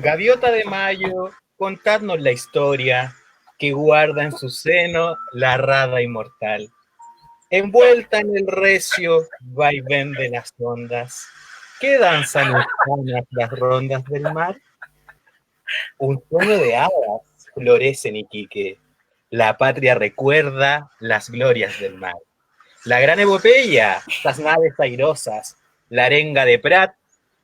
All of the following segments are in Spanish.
Gaviota de Mayo, contadnos la historia que guarda en su seno la rada inmortal, envuelta en el recio vaivén de las ondas. ¿Qué danzan lejanas las rondas del mar? Un sueño de hadas florece en Iquique. La patria recuerda las glorias del mar. La gran epopeya, las naves airosas, la arenga de Prat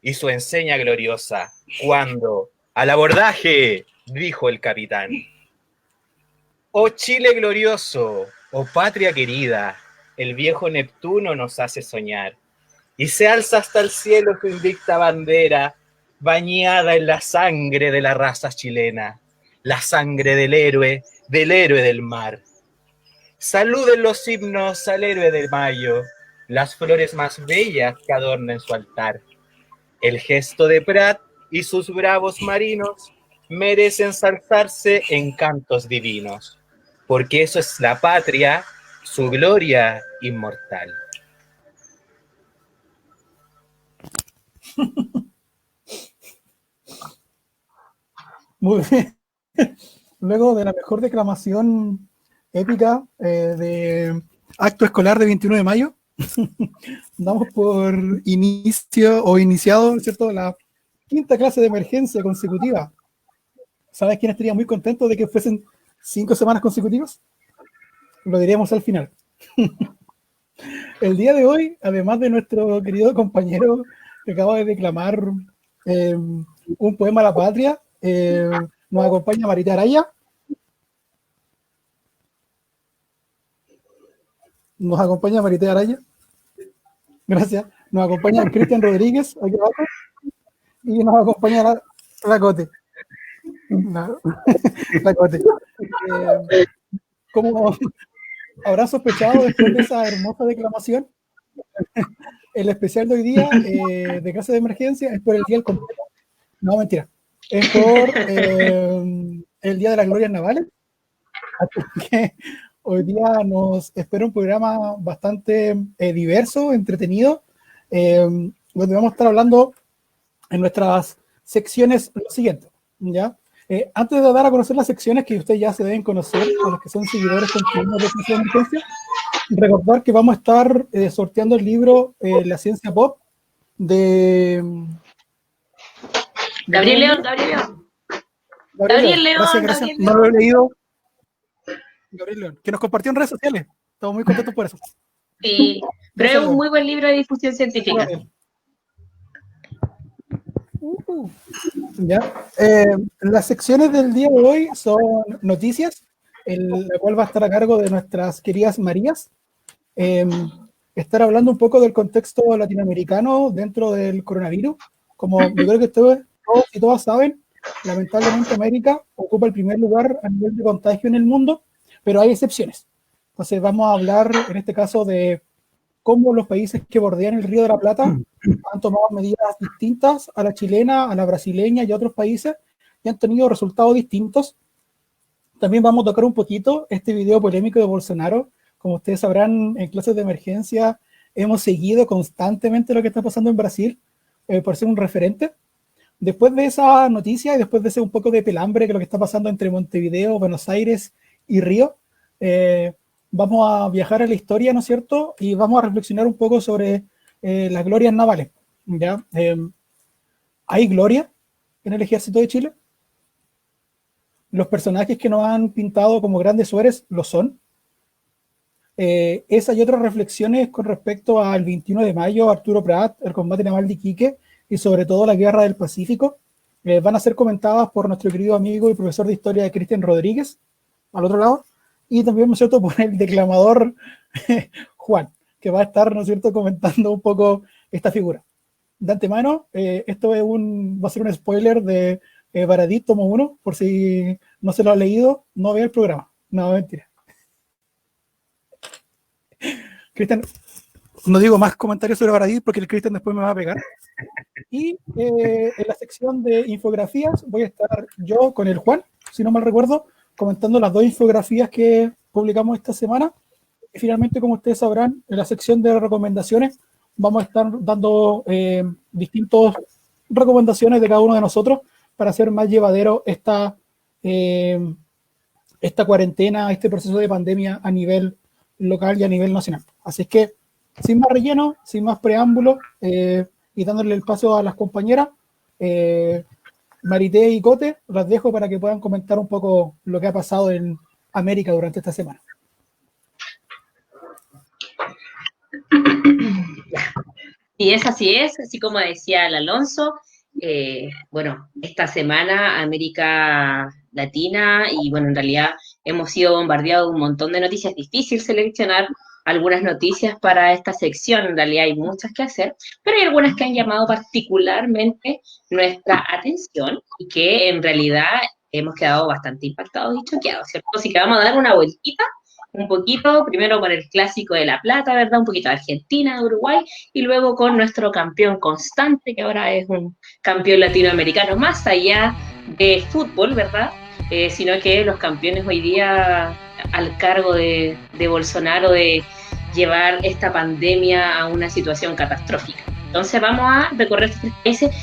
y su enseña gloriosa, cuando ¡al abordaje!, dijo el capitán. Oh Chile glorioso, oh patria querida, el viejo Neptuno nos hace soñar, y se alza hasta el cielo su invicta bandera, bañada en la sangre de la raza chilena, la sangre del héroe del mar. Saluden los himnos al héroe de mayo, las flores más bellas que adornen su altar. El gesto de Prat y sus bravos marinos merecen saltarse en cantos divinos, porque eso es la patria, su gloria inmortal. Muy bien. Luego de la mejor declamación épica de acto escolar de 21 de mayo, damos por inicio o iniciado, ¿cierto?, la quinta clase de emergencia consecutiva. ¿Sabes quién estaría muy contento de que fuesen 5 semanas consecutivas? Lo diríamos al final. El día de hoy, además de nuestro querido compañero que acaba de declamar un poema a la patria, nos acompaña Marita Araya. Gracias. Nos acompaña Cristian Rodríguez, aquí abajo, y nos acompaña la Cote. La Cote. Como habrán sospechado después de esa hermosa declamación, el especial de hoy día de clase de emergencia es por el día del completo. No, mentira. Es por el Día de las Glorias Navales. Así que hoy día nos espera un programa bastante diverso, entretenido, donde vamos a estar hablando en nuestras secciones lo siguiente, ¿ya? Antes de dar a conocer las secciones que ustedes ya se deben conocer, a los que son seguidores continuos de Clase de Emergencia, recordar que vamos a estar sorteando el libro La Ciencia Pop de Gabriel León. Gracias. No lo he leído. Gabriel León, que nos compartió en redes sociales. Estamos muy contentos por eso. Sí, pero es un muy buen libro de difusión científica. Ya. Las secciones del día de hoy son noticias, la cual va a estar a cargo de nuestras queridas Marías. Estar hablando un poco del contexto latinoamericano dentro del coronavirus. Como yo creo que ustedes todos y todas saben, lamentablemente América ocupa el primer lugar a nivel de contagio en el mundo, pero hay excepciones. Entonces vamos a hablar en este caso de cómo los países que bordean el Río de la Plata han tomado medidas distintas a la chilena, a la brasileña y a otros países y han tenido resultados distintos. También vamos a tocar un poquito este video polémico de Bolsonaro. Como ustedes sabrán, en clases de emergencia hemos seguido constantemente lo que está pasando en Brasil por ser un referente. Después de esa noticia y después de ese un poco de pelambre que lo que está pasando entre Montevideo, Buenos Aires y Río, vamos a viajar a la historia, ¿no es cierto? Y vamos a reflexionar un poco sobre las glorias navales, ¿ya? ¿Hay gloria en el ejército de Chile? ¿Los personajes que nos han pintado como grandes sueres lo son? Esas y otras reflexiones con respecto al 21 de mayo, Arturo Prat, el combate naval de Iquique y sobre todo la guerra del Pacífico, van a ser comentadas por nuestro querido amigo y profesor de historia Cristian Rodríguez, al otro lado, y también, ¿no es cierto?, por el declamador Juan, que va a estar, ¿no es cierto?, comentando un poco esta figura. De antemano, esto es va a ser un spoiler de Baradit, tomo 1, por si no se lo ha leído, no vea el programa. No, mentira. Cristian, no digo más comentarios sobre Baradit porque el Cristian después me va a pegar. Y en la sección de infografías voy a estar yo con el Juan, si no mal recuerdo, comentando las 2 infografías que publicamos esta semana. Y finalmente, como ustedes sabrán, en la sección de recomendaciones vamos a estar dando distintas recomendaciones de cada uno de nosotros para hacer más llevadero esta cuarentena, este proceso de pandemia a nivel local y a nivel nacional. Así es que, sin más relleno, sin más preámbulo, y dándole el paso a las compañeras, Marité y Cote, las dejo para que puedan comentar un poco lo que ha pasado en América durante esta semana. Y así es, así como decía el Alonso, bueno, esta semana América Latina y bueno, en realidad hemos sido bombardeados de un montón de noticias, difícil seleccionar algunas noticias para esta sección, en realidad hay muchas que hacer, pero hay algunas que han llamado particularmente nuestra atención y que en realidad hemos quedado bastante impactados y choqueados, ¿cierto? Así que vamos a dar una vueltita un poquito, primero con el clásico de La Plata, ¿verdad? Un poquito de Argentina, de Uruguay, y luego con nuestro campeón constante, que ahora es un campeón latinoamericano, más allá de fútbol, ¿verdad? Sino que los campeones hoy día al cargo de Bolsonaro de llevar esta pandemia a una situación catastrófica. Entonces vamos a recorrer estos países.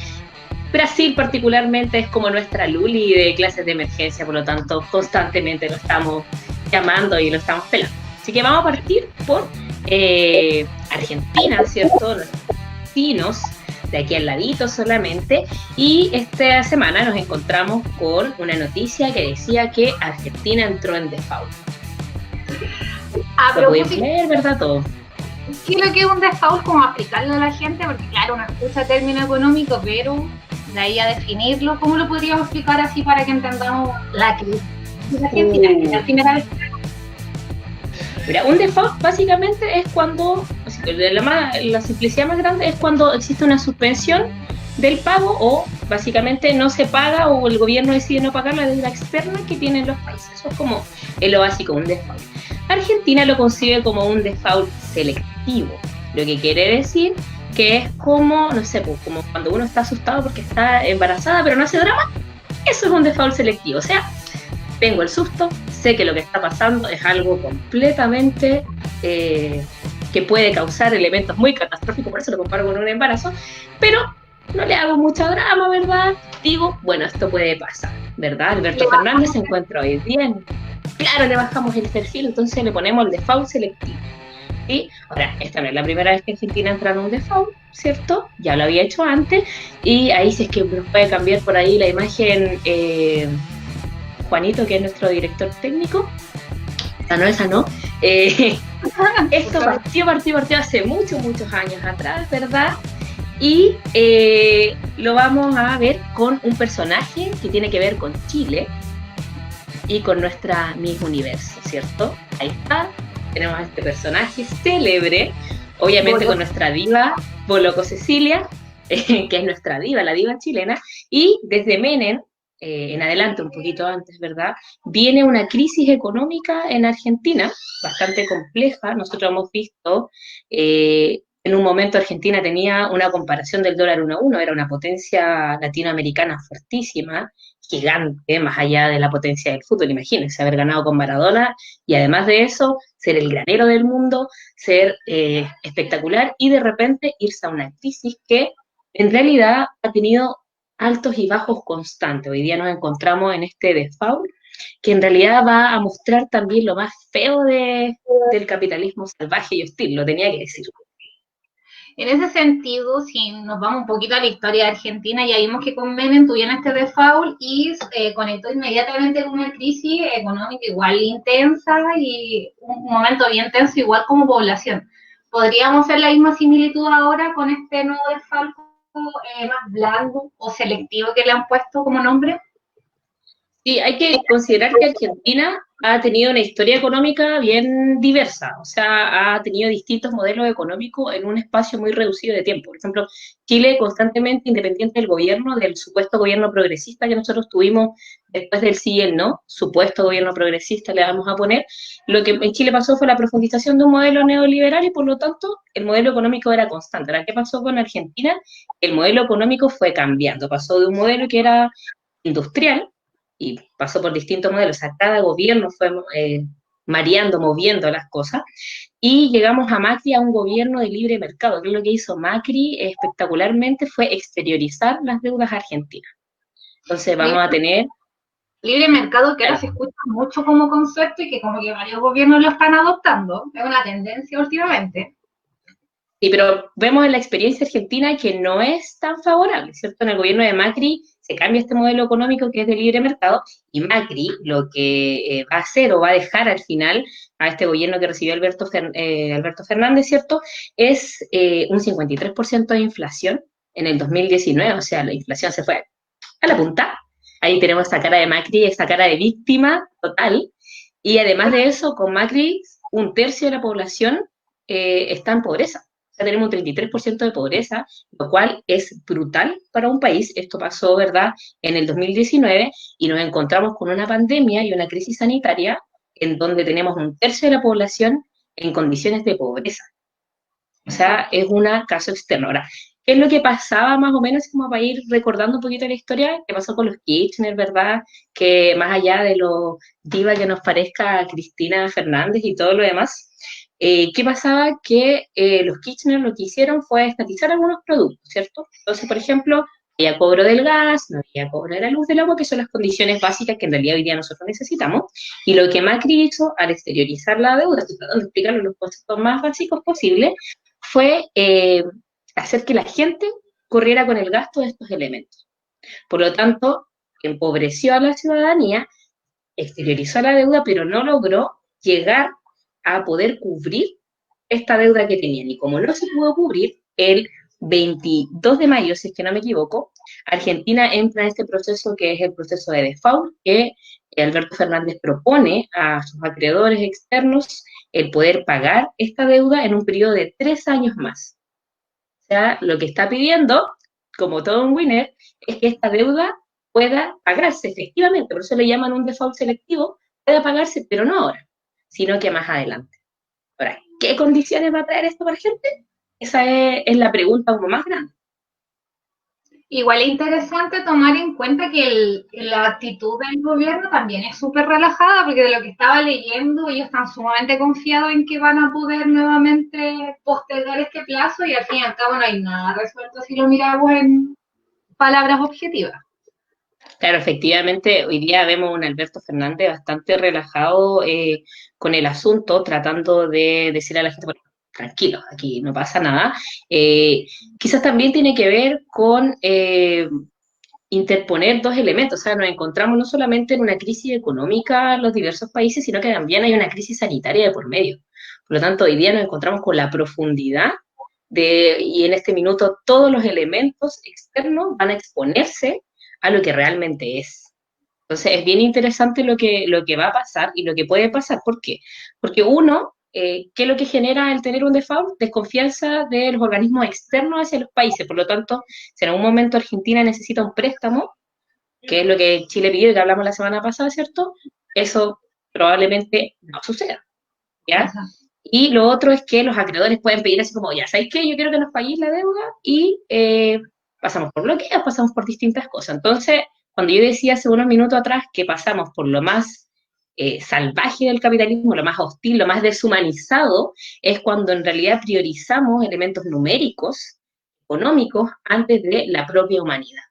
Brasil particularmente es como nuestra Luli de clases de emergencia, por lo tanto constantemente lo estamos llamando y lo estamos pelando. Así que vamos a partir por Argentina, ¿cierto? Los vecinos de aquí al ladito solamente, y esta semana nos encontramos con una noticia que decía que Argentina entró en default. Lo pueden ver, ¿verdad? Todo. ¿Qué es lo que es un default? Como aplicarlo a la gente, porque claro, uno escucha término económico, pero de ahí a definirlo, ¿cómo lo podríamos explicar así para que entendamos la crisis de Argentina? Que es la primera vez. Mira, un default básicamente es cuando, la simplicidad más grande es cuando existe una suspensión del pago o básicamente no se paga o el gobierno decide no pagar la deuda externa que tienen los países. Eso es como lo básico, un default. Argentina lo concibe como un default selectivo, lo que quiere decir que es como, no sé, pues, como cuando uno está asustado porque está embarazada pero no hace drama. Eso es un default selectivo, o sea, tengo el susto, sé que lo que está pasando es algo completamente que puede causar elementos muy catastróficos, por eso lo comparo con un embarazo, pero no le hago mucho drama, ¿verdad? Digo, bueno, esto puede pasar, ¿verdad? Alberto Fernández se encuentra hoy bien. Claro, le bajamos el perfil, entonces le ponemos el default selectivo. ¿Sí? Ahora, esta no es la primera vez que Argentina entra en un default, ¿cierto? Ya lo había hecho antes, y ahí si es que nos puede cambiar por ahí la imagen Juanito, que es nuestro director técnico. Esa no. Esto partió hace muchos años atrás, ¿verdad? Y lo vamos a ver con un personaje que tiene que ver con Chile y con nuestra Miss Universo, ¿cierto? Ahí está, tenemos a este personaje célebre, obviamente con nuestra diva Boloco Cecilia, que es nuestra diva, la diva chilena, y desde Menem, en adelante, un poquito antes, ¿verdad? Viene una crisis económica en Argentina, bastante compleja. Nosotros hemos visto, en un momento Argentina tenía una comparación del dólar 1:1, era una potencia latinoamericana fuertísima, gigante, más allá de la potencia del fútbol. Imagínense haber ganado con Maradona y además de eso, ser el granero del mundo, ser espectacular y de repente irse a una crisis que en realidad ha tenido altos y bajos constantes. Hoy día nos encontramos en este default que en realidad va a mostrar también lo más feo del capitalismo salvaje y hostil, lo tenía que decir. En ese sentido, si nos vamos un poquito a la historia de Argentina, ya vimos que con Menem tuvieron este default y conectó inmediatamente con una crisis económica igual intensa y un momento bien tenso igual como población. ¿Podríamos hacer la misma similitud ahora con este nuevo default más blando o selectivo que le han puesto como nombre? Sí, hay que considerar que Argentina ha tenido una historia económica bien diversa, o sea, ha tenido distintos modelos económicos en un espacio muy reducido de tiempo. Por ejemplo, Chile constantemente independiente del gobierno, del supuesto gobierno progresista que nosotros tuvimos después del sí y el no, supuesto gobierno progresista le vamos a poner, lo que en Chile pasó fue la profundización de un modelo neoliberal y por lo tanto el modelo económico era constante. Ahora, ¿qué pasó con Argentina? El modelo económico fue cambiando, pasó de un modelo que era industrial, y pasó por distintos modelos, o sea, cada gobierno fue mareando, moviendo las cosas, y llegamos a Macri a un gobierno de libre mercado, que es lo que hizo Macri espectacularmente, fue exteriorizar las deudas argentinas. Entonces vamos a tener... Libre mercado, que ahora se escucha mucho como concepto y que como que varios gobiernos lo están adoptando, es una tendencia últimamente. Sí, pero vemos en la experiencia argentina que no es tan favorable, ¿cierto? En el gobierno de Macri se cambia este modelo económico que es de libre mercado y Macri lo que va a hacer o va a dejar al final a este gobierno que recibió Alberto Fernández, ¿cierto? Es un 53% de inflación en el 2019, o sea, la inflación se fue a la punta. Ahí tenemos esta cara de Macri, esta cara de víctima total. Y además de eso, con Macri, un tercio de la población está en pobreza. O sea, tenemos un 33% de pobreza, lo cual es brutal para un país. Esto pasó, ¿verdad?, en el 2019 y nos encontramos con una pandemia y una crisis sanitaria en donde tenemos un tercio de la población en condiciones de pobreza. O sea, es un caso externo. Ahora, ¿qué es lo que pasaba más o menos, como para ir recordando un poquito la historia? ¿Qué pasó con los Kirchner, verdad? Que más allá de lo diva que nos parezca Cristina Fernández y todo lo demás, ¿qué pasaba? Que los Kirchner lo que hicieron fue estatizar algunos productos, ¿cierto? Entonces, por ejemplo, había cobro del gas, no había cobro de la luz, del agua, que son las condiciones básicas que en realidad hoy día nosotros necesitamos. Y lo que Macri hizo al exteriorizar la deuda, tratando de explicarlo en los conceptos más básicos posibles, fue hacer que la gente corriera con el gasto de estos elementos. Por lo tanto, empobreció a la ciudadanía, exteriorizó la deuda, pero no logró llegar a poder cubrir esta deuda que tenían. Y como no se pudo cubrir, el 22 de mayo, si es que no me equivoco, Argentina entra en este proceso que es el proceso de default, que Alberto Fernández propone a sus acreedores externos el poder pagar esta deuda en un periodo de 3 años más. O sea, lo que está pidiendo, como todo un winner, es que esta deuda pueda pagarse efectivamente, por eso le llaman un default selectivo, pueda pagarse, pero no ahora, sino que más adelante. Ahora, ¿qué condiciones va a traer esto para la gente? Esa es la pregunta como más grande. Igual es interesante tomar en cuenta que la actitud del gobierno también es súper relajada, porque de lo que estaba leyendo, ellos están sumamente confiados en que van a poder nuevamente postergar este plazo y al fin y al cabo no hay nada resuelto si lo miramos en palabras objetivas. Claro, efectivamente, hoy día vemos a un Alberto Fernández bastante relajado con el asunto, tratando de decirle a la gente, bueno, tranquilo, aquí no pasa nada. Quizás también tiene que ver con interponer dos elementos, o sea, nos encontramos no solamente en una crisis económica en los diversos países, sino que también hay una crisis sanitaria de por medio. Por lo tanto, hoy día nos encontramos con la profundidad y en este minuto todos los elementos externos van a exponerse a lo que realmente es. Entonces, es bien interesante lo que va a pasar y lo que puede pasar. ¿Por qué? Porque uno, ¿qué es lo que genera el tener un default? Desconfianza de los organismos externos hacia los países. Por lo tanto, si en algún momento Argentina necesita un préstamo, que es lo que Chile pidió y que hablamos la semana pasada, ¿cierto? Eso probablemente no suceda, ¿ya? Y lo otro es que los acreedores pueden pedir así como, ya, ¿sabéis qué? Yo quiero que nos paguéis la deuda y pasamos por bloqueos, pasamos por distintas cosas. Entonces, cuando yo decía hace unos minutos atrás que pasamos por lo más salvaje del capitalismo, lo más hostil, lo más deshumanizado, es cuando en realidad priorizamos elementos numéricos, económicos, antes de la propia humanidad.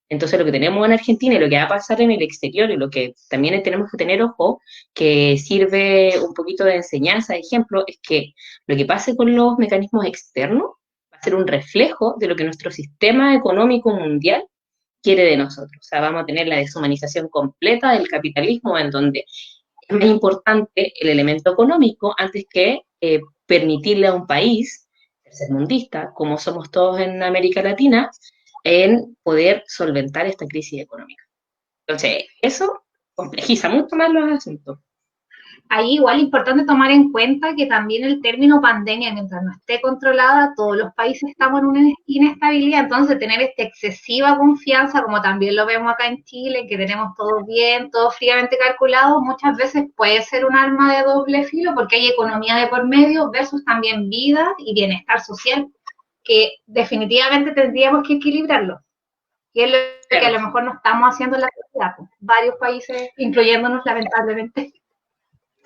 Entonces, lo que tenemos en Argentina y lo que va a pasar en el exterior y lo que también tenemos que tener ojo, que sirve un poquito de enseñanza, de ejemplo, es que lo que pase con los mecanismos externos va a ser un reflejo de lo que nuestro sistema económico mundial quiere de nosotros. O sea, vamos a tener la deshumanización completa del capitalismo, en donde es más importante el elemento económico antes que permitirle a un país tercermundista, como somos todos en América Latina, en poder solventar esta crisis económica. Entonces, eso complejiza mucho más los asuntos. Ahí igual es importante tomar en cuenta que también el término pandemia, mientras no esté controlada, todos los países estamos en una inestabilidad, entonces tener esta excesiva confianza, como también lo vemos acá en Chile, que tenemos todo bien, todo fríamente calculado, muchas veces puede ser un arma de doble filo, porque hay economía de por medio versus también vida y bienestar social, que definitivamente tendríamos que equilibrarlo. Y es lo que a lo mejor no estamos haciendo en la sociedad, pues, varios países, incluyéndonos lamentablemente.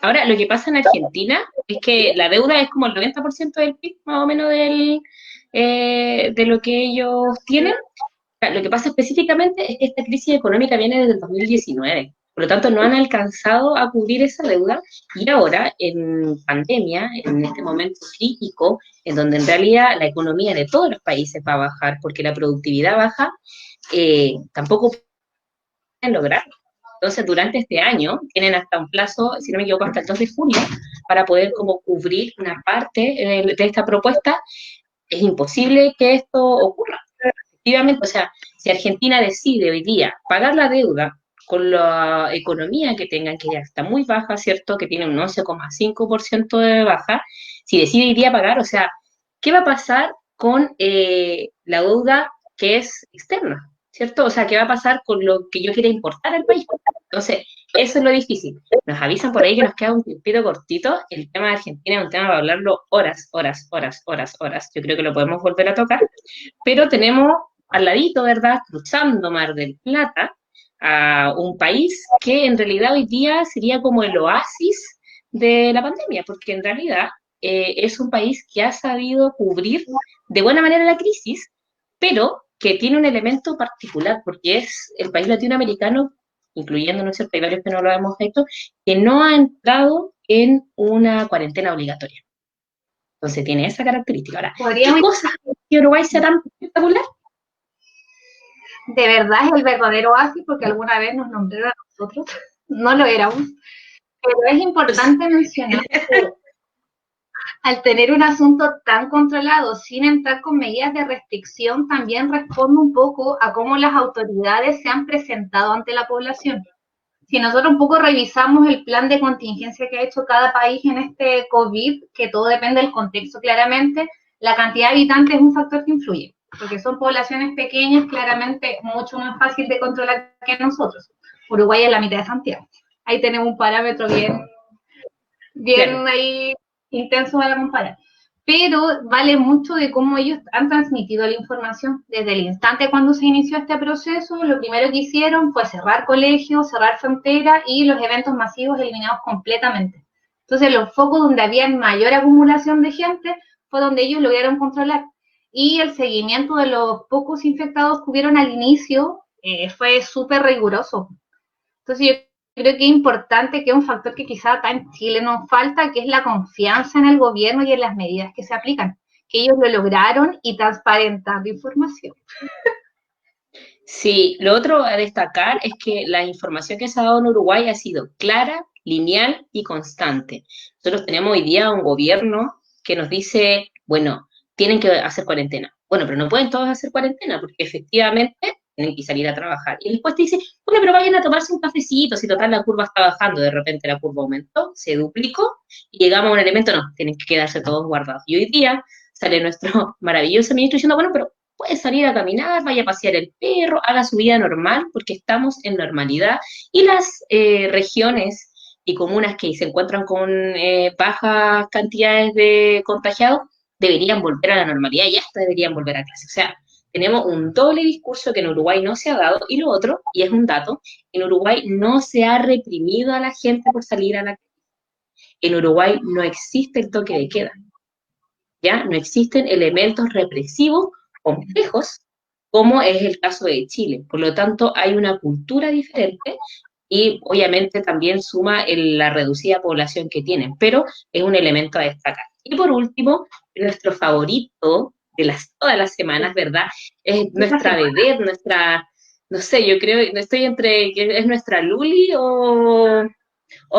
Ahora, lo que pasa en Argentina es que la deuda es como el 90% del PIB, más o menos, de lo que ellos tienen, Lo que pasa específicamente es que esta crisis económica viene desde el 2019, por lo tanto no han alcanzado a cubrir esa deuda y ahora en pandemia, en este momento crítico, en donde en realidad la economía de todos los países va a bajar porque la productividad baja, tampoco pueden lograrlo. Entonces, durante este año, tienen hasta un plazo, si no me equivoco, hasta el 2 de junio, para poder como cubrir una parte de esta propuesta. Es imposible que esto ocurra. Efectivamente, o sea, si Argentina decide hoy día pagar la deuda con la economía que tengan, que ya está muy baja, ¿cierto? Que tiene un 11,5% de baja, si decide hoy día pagar, o sea, ¿qué va a pasar con la deuda que es externa? ¿Cierto? O sea, ¿qué va a pasar con lo que yo quiera importar al país? Entonces, eso es lo difícil. Nos avisan por ahí que nos queda un tiempito cortito. El tema de Argentina es un tema para hablarlo horas, horas, horas, horas, horas. Yo creo que lo podemos volver a tocar. Pero tenemos al ladito, ¿verdad? Cruzando Mar del Plata, a un país que en realidad hoy día sería como el oasis de la pandemia, porque en realidad es un país que ha sabido cubrir de buena manera la crisis, pero que tiene un elemento particular, porque es el país latinoamericano, incluyendo, ¿no es cierto?, hay varios que no lo hemos hecho, que no ha entrado en una cuarentena obligatoria. Entonces tiene esa característica. Ahora, ¿qué cosas que Uruguay sea tan espectacular? De verdad es el verdadero oasis, porque alguna vez nos nombraron a nosotros, no lo éramos, pero es importante mencionar que al tener un asunto tan controlado, sin entrar con medidas de restricción, también responde un poco a cómo las autoridades se han presentado ante la población. Si nosotros un poco revisamos el plan de contingencia que ha hecho cada país en este COVID, que todo depende del contexto claramente, la cantidad de habitantes es un factor que influye, porque son poblaciones pequeñas, claramente mucho más fácil de controlar que nosotros. Uruguay es la mitad de Santiago. Ahí tenemos un parámetro bien claro, ahí intenso para comparar. Pero vale mucho de cómo ellos han transmitido la información. Desde el instante cuando se inició este proceso, lo primero que hicieron fue cerrar colegios, cerrar fronteras y los eventos masivos eliminados completamente. Entonces, los focos donde había mayor acumulación de gente fue donde ellos lograron controlar. Y el seguimiento de los pocos infectados que hubieron al inicio fue súper riguroso. Entonces, yo creo que es importante, que es un factor que quizá acá en Chile nos falta, que es la confianza en el gobierno y en las medidas que se aplican, que ellos lo lograron y transparentando información. Sí, lo otro a destacar es que la información que se ha dado en Uruguay ha sido clara, lineal y constante. Nosotros tenemos hoy día un gobierno que nos dice, bueno, tienen que hacer cuarentena. Bueno, pero no pueden todos hacer cuarentena porque efectivamente tienen que salir a trabajar. Y después te dice, bueno, pero vayan a tomarse un cafecito, si total la curva está bajando, de repente la curva aumentó, se duplicó, y llegamos a un elemento, no, tienen que quedarse todos guardados. Y hoy día sale nuestro maravilloso ministro diciendo, bueno, pero puede salir a caminar, vaya a pasear el perro, haga su vida normal, porque estamos en normalidad, y las regiones y comunas que se encuentran con bajas cantidades de contagiados deberían volver a la normalidad y hasta deberían volver a clase. O sea, tenemos un doble discurso que en Uruguay no se ha dado, y lo otro, y es un dato, en Uruguay no se ha reprimido a la gente por salir a la calle. En Uruguay no existe el toque de queda, ¿ya? No existen elementos represivos complejos, como es el caso de Chile. Por lo tanto, hay una cultura diferente y obviamente también suma la reducida población que tienen, pero es un elemento a destacar. Y por último, nuestro favorito de todas las semanas, ¿verdad? Es nuestra vedette, nuestra, no sé, yo creo, estoy entre, ¿es nuestra Luli o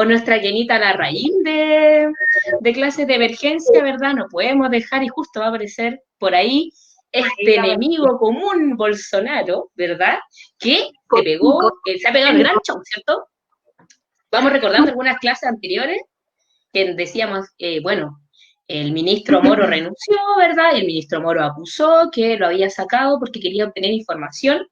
nuestra Jenita Larraín de clases de emergencia, ¿verdad? No podemos dejar, y justo va a aparecer por ahí este enemigo común, Bolsonaro, ¿verdad? Que se ha pegado el gran show, ¿cierto? Vamos recordando algunas clases anteriores que decíamos, bueno, el ministro Moro renunció, ¿verdad? Y el ministro Moro acusó que lo había sacado porque quería obtener información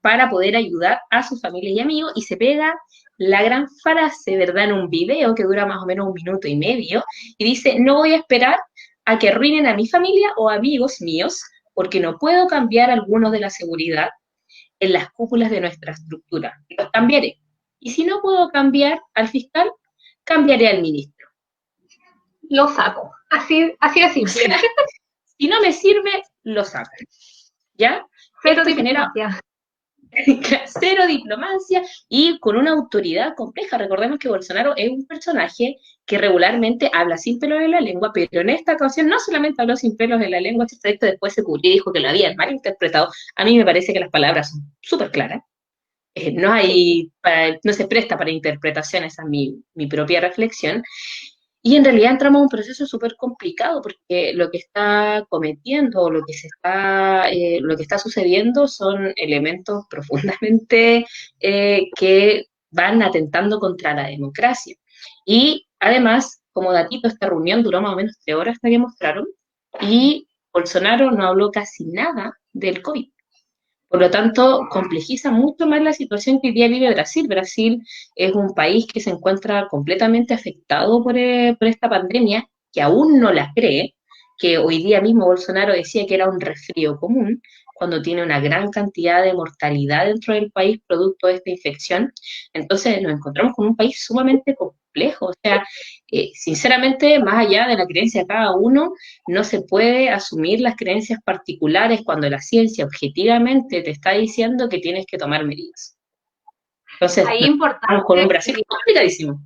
para poder ayudar a sus familias y amigos, y se pega la gran frase, ¿verdad?, en un video que dura más o menos 1 minuto y medio, y dice, no voy a esperar a que arruinen a mi familia o amigos míos, porque no puedo cambiar algunos de la seguridad en las cúpulas de nuestra estructura. Los cambiaré. Y si no puedo cambiar al fiscal, cambiaré al ministro. Lo saco. Así de simple. Si no me sirve, lo saco. ¿ya? Cero Esto genera diplomacia. cero diplomacia y con una autoridad compleja. Recordemos que Bolsonaro es un personaje que regularmente habla sin pelos en la lengua, pero en esta ocasión no solamente habló sin pelos en la lengua, este texto después se cubrió y dijo que lo habían malinterpretado. A mí me parece que las palabras son súper claras. No se presta para interpretaciones, esa es mi propia reflexión. Y en realidad entramos a un proceso súper complicado porque lo que está cometiendo, lo que está sucediendo son elementos profundamente que van atentando contra la democracia. Y además, como datito, esta reunión duró más o menos 3 horas, hasta que mostraron, y Bolsonaro no habló casi nada del COVID. Por lo tanto, complejiza mucho más la situación que hoy día vive Brasil. Brasil es un país que se encuentra completamente afectado por esta pandemia, que aún no la cree, que hoy día mismo Bolsonaro decía que era un resfrío común, cuando tiene una gran cantidad de mortalidad dentro del país producto de esta infección. Entonces nos encontramos con un país sumamente complejo. O sea, sinceramente, más allá de la creencia de cada uno, no se puede asumir las creencias particulares cuando la ciencia objetivamente te está diciendo que tienes que tomar medidas. Entonces, Ahí estamos con un importante Brasil complicadísimo.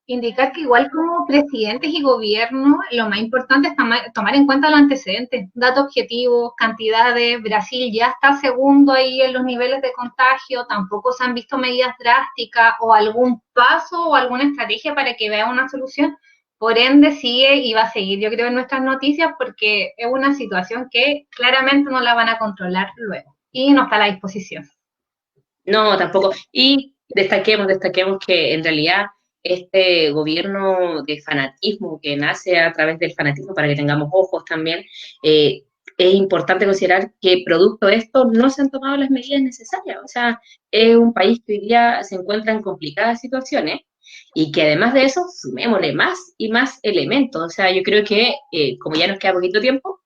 indicar que igual como presidentes y gobierno, lo más importante es tomar en cuenta los antecedentes, datos objetivos, cantidades. Brasil ya está segundo ahí en los niveles de contagio, tampoco se han visto medidas drásticas o algún paso o alguna estrategia para que vea una solución. Por ende, sigue y va a seguir, yo creo, en nuestras noticias porque es una situación que claramente no la van a controlar luego y no está a la disposición. No, tampoco. Y destaquemos que en realidad este gobierno de fanatismo que nace a través del fanatismo, para que tengamos ojos también, es importante considerar que producto de esto no se han tomado las medidas necesarias. O sea, es un país que hoy día se encuentra en complicadas situaciones y que además de eso, sumémosle más y más elementos. O sea, yo creo que como ya nos queda poquito tiempo,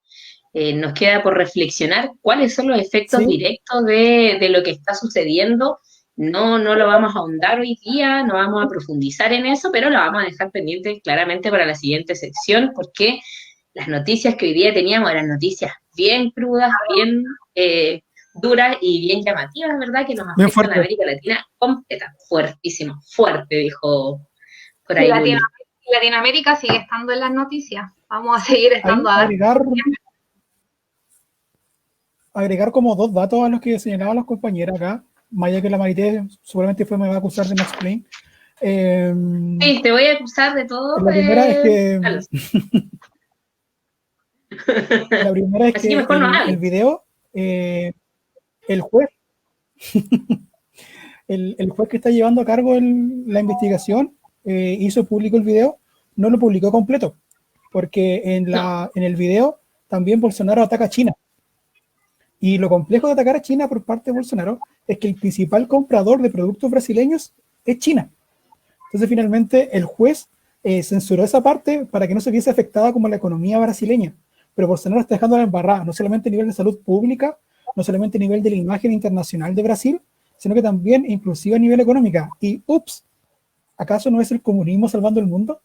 nos queda por reflexionar cuáles son los efectos Sí, directos de lo que está sucediendo. No lo vamos a ahondar hoy día, no vamos a profundizar en eso, pero lo vamos a dejar pendiente claramente para la siguiente sección, porque las noticias que hoy día teníamos eran noticias bien crudas, bien duras y bien llamativas, ¿verdad? Que nos bien afectan a fuerte. América Latina completa, fuertísimo, fuerte, dijo por ahí Luli. Latinoamérica sigue estando en las noticias. Vamos a seguir estando agregar como 2 datos a los que señalaban los compañeros acá, más allá que la Marité seguramente me va a acusar de Maxplain. Sí, te voy a acusar de todo. La primera es que Así que mejor no hables. el video, el juez el juez que está llevando a cargo la investigación hizo público el video, no lo publicó completo, porque en el video también Bolsonaro ataca a China. Y lo complejo de atacar a China por parte de Bolsonaro es que el principal comprador de productos brasileños es China. Entonces finalmente el juez censuró esa parte para que no se viese afectada como la economía brasileña. Pero Bolsonaro está dejando la embarrada, no solamente a nivel de salud pública, no solamente a nivel de la imagen internacional de Brasil, sino que también inclusive a nivel económica. Y ups, ¿acaso no es el comunismo salvando el mundo?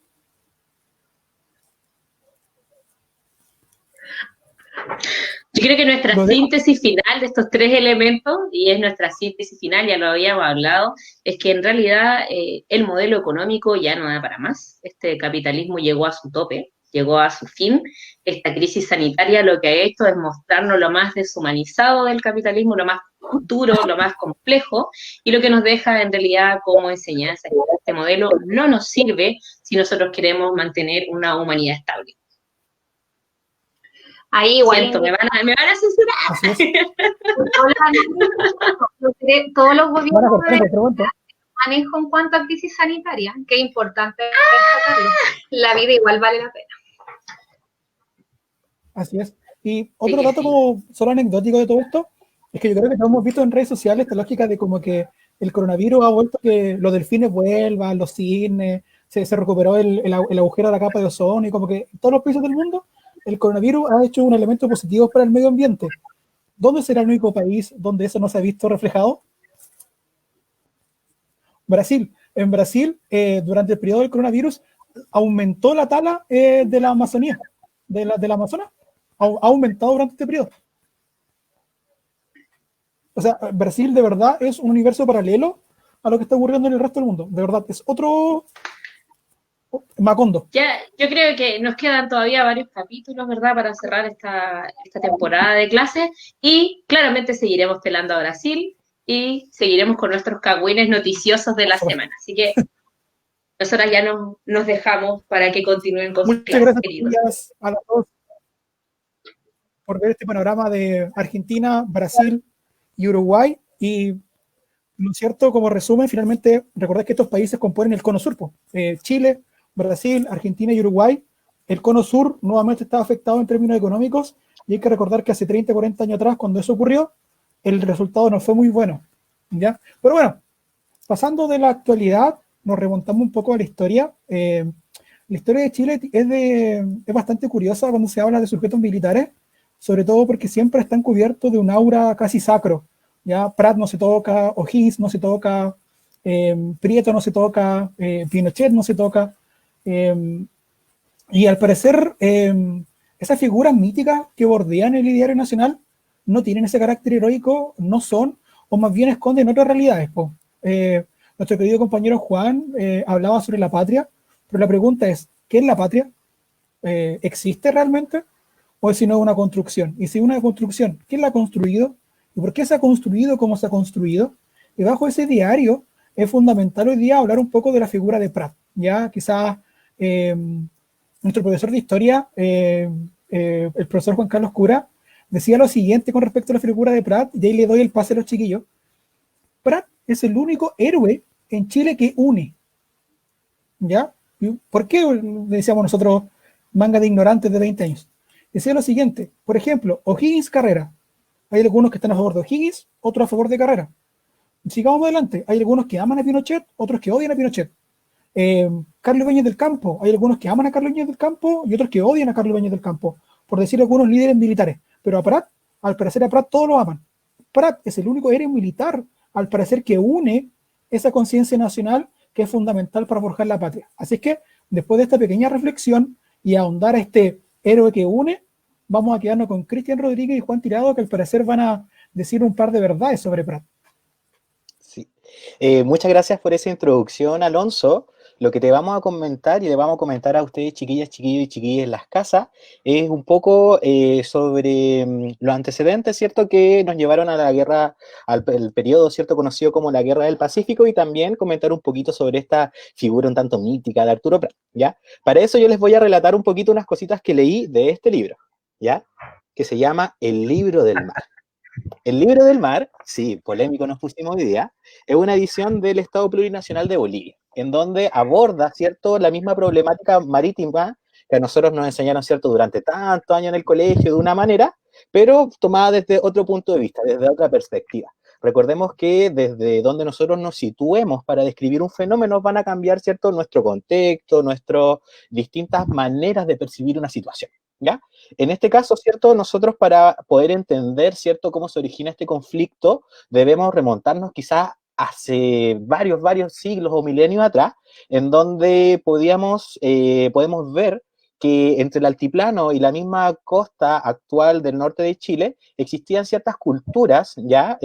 Yo creo que nuestra síntesis final de estos 3 elementos, y es nuestra síntesis final, ya lo habíamos hablado, es que en realidad el modelo económico ya no da para más. Este capitalismo llegó a su tope, llegó a su fin. Esta crisis sanitaria lo que ha hecho es mostrarnos lo más deshumanizado del capitalismo, lo más duro, lo más complejo, y lo que nos deja en realidad como enseñanza es que este modelo no nos sirve si nosotros queremos mantener una humanidad estable. Ahí igual siento, me van a censurar. Todos los gobiernos manejan en cuanto a crisis sanitaria, que es importante destacarlo. La vida igual vale la pena. Así es. Y otro dato como solo anecdótico de todo esto, es que yo creo que todos hemos visto en redes sociales esta lógica de como que el coronavirus ha vuelto que los delfines vuelvan, los cisnes, se recuperó el agujero de la capa de ozono, y como que en todos los países del mundo el coronavirus ha hecho un elemento positivo para el medio ambiente. ¿Dónde será el único país donde eso no se ha visto reflejado? Brasil. En Brasil, durante el periodo del coronavirus, aumentó la tala de la Amazonía, de la Amazonas. Ha aumentado durante este periodo. O sea, Brasil de verdad es un universo paralelo a lo que está ocurriendo en el resto del mundo. De verdad, es otro Macondo. Ya, yo creo que nos quedan todavía varios capítulos, ¿verdad?, para cerrar esta temporada de clases y claramente seguiremos pelando a Brasil y seguiremos con nuestros cagüines noticiosos de la semana. Así que nosotras ya nos dejamos para que continúen con sus Muchas clases, gracias queridos. a las dos por ver este panorama de Argentina, Brasil y Uruguay. Y, ¿no es cierto?, como resumen, finalmente recordad que estos países componen el cono sur. Chile, Brasil, Argentina y Uruguay. El cono sur nuevamente estaba afectado en términos económicos y hay que recordar que hace 30, 40 años atrás, cuando eso ocurrió, el resultado no fue muy bueno, ¿ya? Pero bueno, pasando de la actualidad, nos remontamos un poco a la historia. La historia de Chile es bastante curiosa cuando se habla de sujetos militares, sobre todo porque siempre están cubiertos de un aura casi sacro. Ya Prat no se toca, O'Higgins no se toca, Prieto no se toca, Pinochet no se toca. Y al parecer, esas figuras míticas que bordean el ideario nacional no tienen ese carácter heroico, no son, o más bien esconden otras realidades. Nuestro querido compañero Juan hablaba sobre la patria, pero la pregunta es, ¿qué es la patria? ¿Existe realmente? ¿O es si no una construcción? Y si una construcción, ¿quién la ha construido? ¿Y por qué se ha construido como se ha construido? Y bajo ese diario es fundamental hoy día hablar un poco de la figura de Prat. Ya quizás nuestro profesor de historia, el profesor Juan Carlos Cura, decía lo siguiente con respecto a la figura de Prat, y ahí le doy el pase a los chiquillos. Prat es el único héroe en Chile que une. ¿Ya? ¿Por qué decíamos nosotros manga de ignorantes de 20 años? Decía lo siguiente, por ejemplo, O'Higgins Carrera. Hay algunos que están a favor de O'Higgins, otros a favor de Carrera. Sigamos adelante, hay algunos que aman a Pinochet, otros que odian a Pinochet. Carlos Ibáñez del Campo, hay algunos que aman a Carlos Ibáñez del Campo y otros que odian a Carlos Ibáñez del Campo, por decir algunos líderes militares. Pero a Prat, al parecer a Prat todos lo aman. Prat es el único héroe militar, al parecer, que une esa conciencia nacional que es fundamental para forjar la patria. Así es que, después de esta pequeña reflexión y ahondar a este héroe que une, vamos a quedarnos con Cristian Rodríguez y Juan Tirado, que al parecer van a decir un par de verdades sobre Prat. Sí. Muchas gracias por esa introducción, Alonso. Lo que te vamos a comentar y le vamos a comentar a ustedes, chiquillas, chiquillos y chiquillas en las casas, es un poco sobre los antecedentes, ¿cierto?, que nos llevaron a la guerra, al periodo, ¿cierto?, conocido como la Guerra del Pacífico, y también comentar un poquito sobre esta figura un tanto mítica de Arturo Prat, ¿ya? Para eso yo les voy a relatar un poquito unas cositas que leí de este libro, ¿ya?, que se llama El Libro del Mar. El Libro del Mar, sí, polémico nos pusimos hoy día, es una edición del Estado Plurinacional de Bolivia, en donde aborda, ¿cierto?, la misma problemática marítima que a nosotros nos enseñaron, ¿cierto?, durante tantos años en el colegio de una manera, pero tomada desde otro punto de vista, desde otra perspectiva. Recordemos que desde donde nosotros nos situemos para describir un fenómeno van a cambiar, ¿cierto?, nuestro contexto, nuestras distintas maneras de percibir una situación, ¿ya? En este caso, ¿cierto?, nosotros para poder entender, ¿cierto?, cómo se origina este conflicto, debemos remontarnos quizás hace varios siglos o milenios atrás, en donde podemos ver que entre el altiplano y la misma costa actual del norte de Chile existían ciertas culturas ya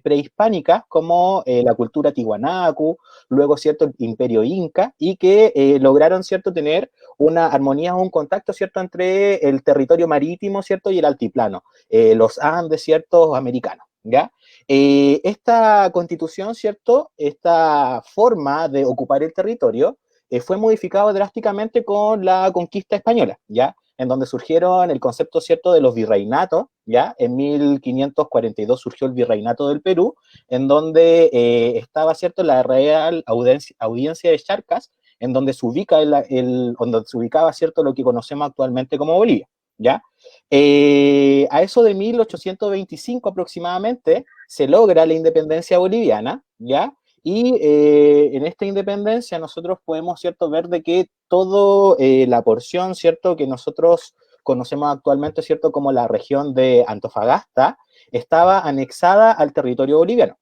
prehispánicas, como la cultura tiwanaku, luego, ¿cierto?, el imperio inca, y que lograron, ¿cierto?, tener una armonía o un contacto, ¿cierto?, entre el territorio marítimo, ¿cierto?, y el altiplano, los Andes, ¿cierto?, americanos, ¿ya? Esta constitución, ¿cierto?, esta forma de ocupar el territorio fue modificado drásticamente con la conquista española, ¿ya?, en donde surgieron el concepto, ¿cierto?, de los virreinatos, ¿ya? En 1542 surgió el virreinato del Perú, en donde estaba, ¿cierto?, la Real Audiencia de Charcas, en donde se ubica donde se ubicaba, ¿cierto?, lo que conocemos actualmente como Bolivia, ¿ya? A eso de 1825 aproximadamente se logra la independencia boliviana, ¿ya? Y en esta independencia nosotros podemos, ¿cierto?, ver de que toda la porción, ¿cierto?, que nosotros conocemos actualmente, ¿cierto?, como la región de Antofagasta, estaba anexada al territorio boliviano.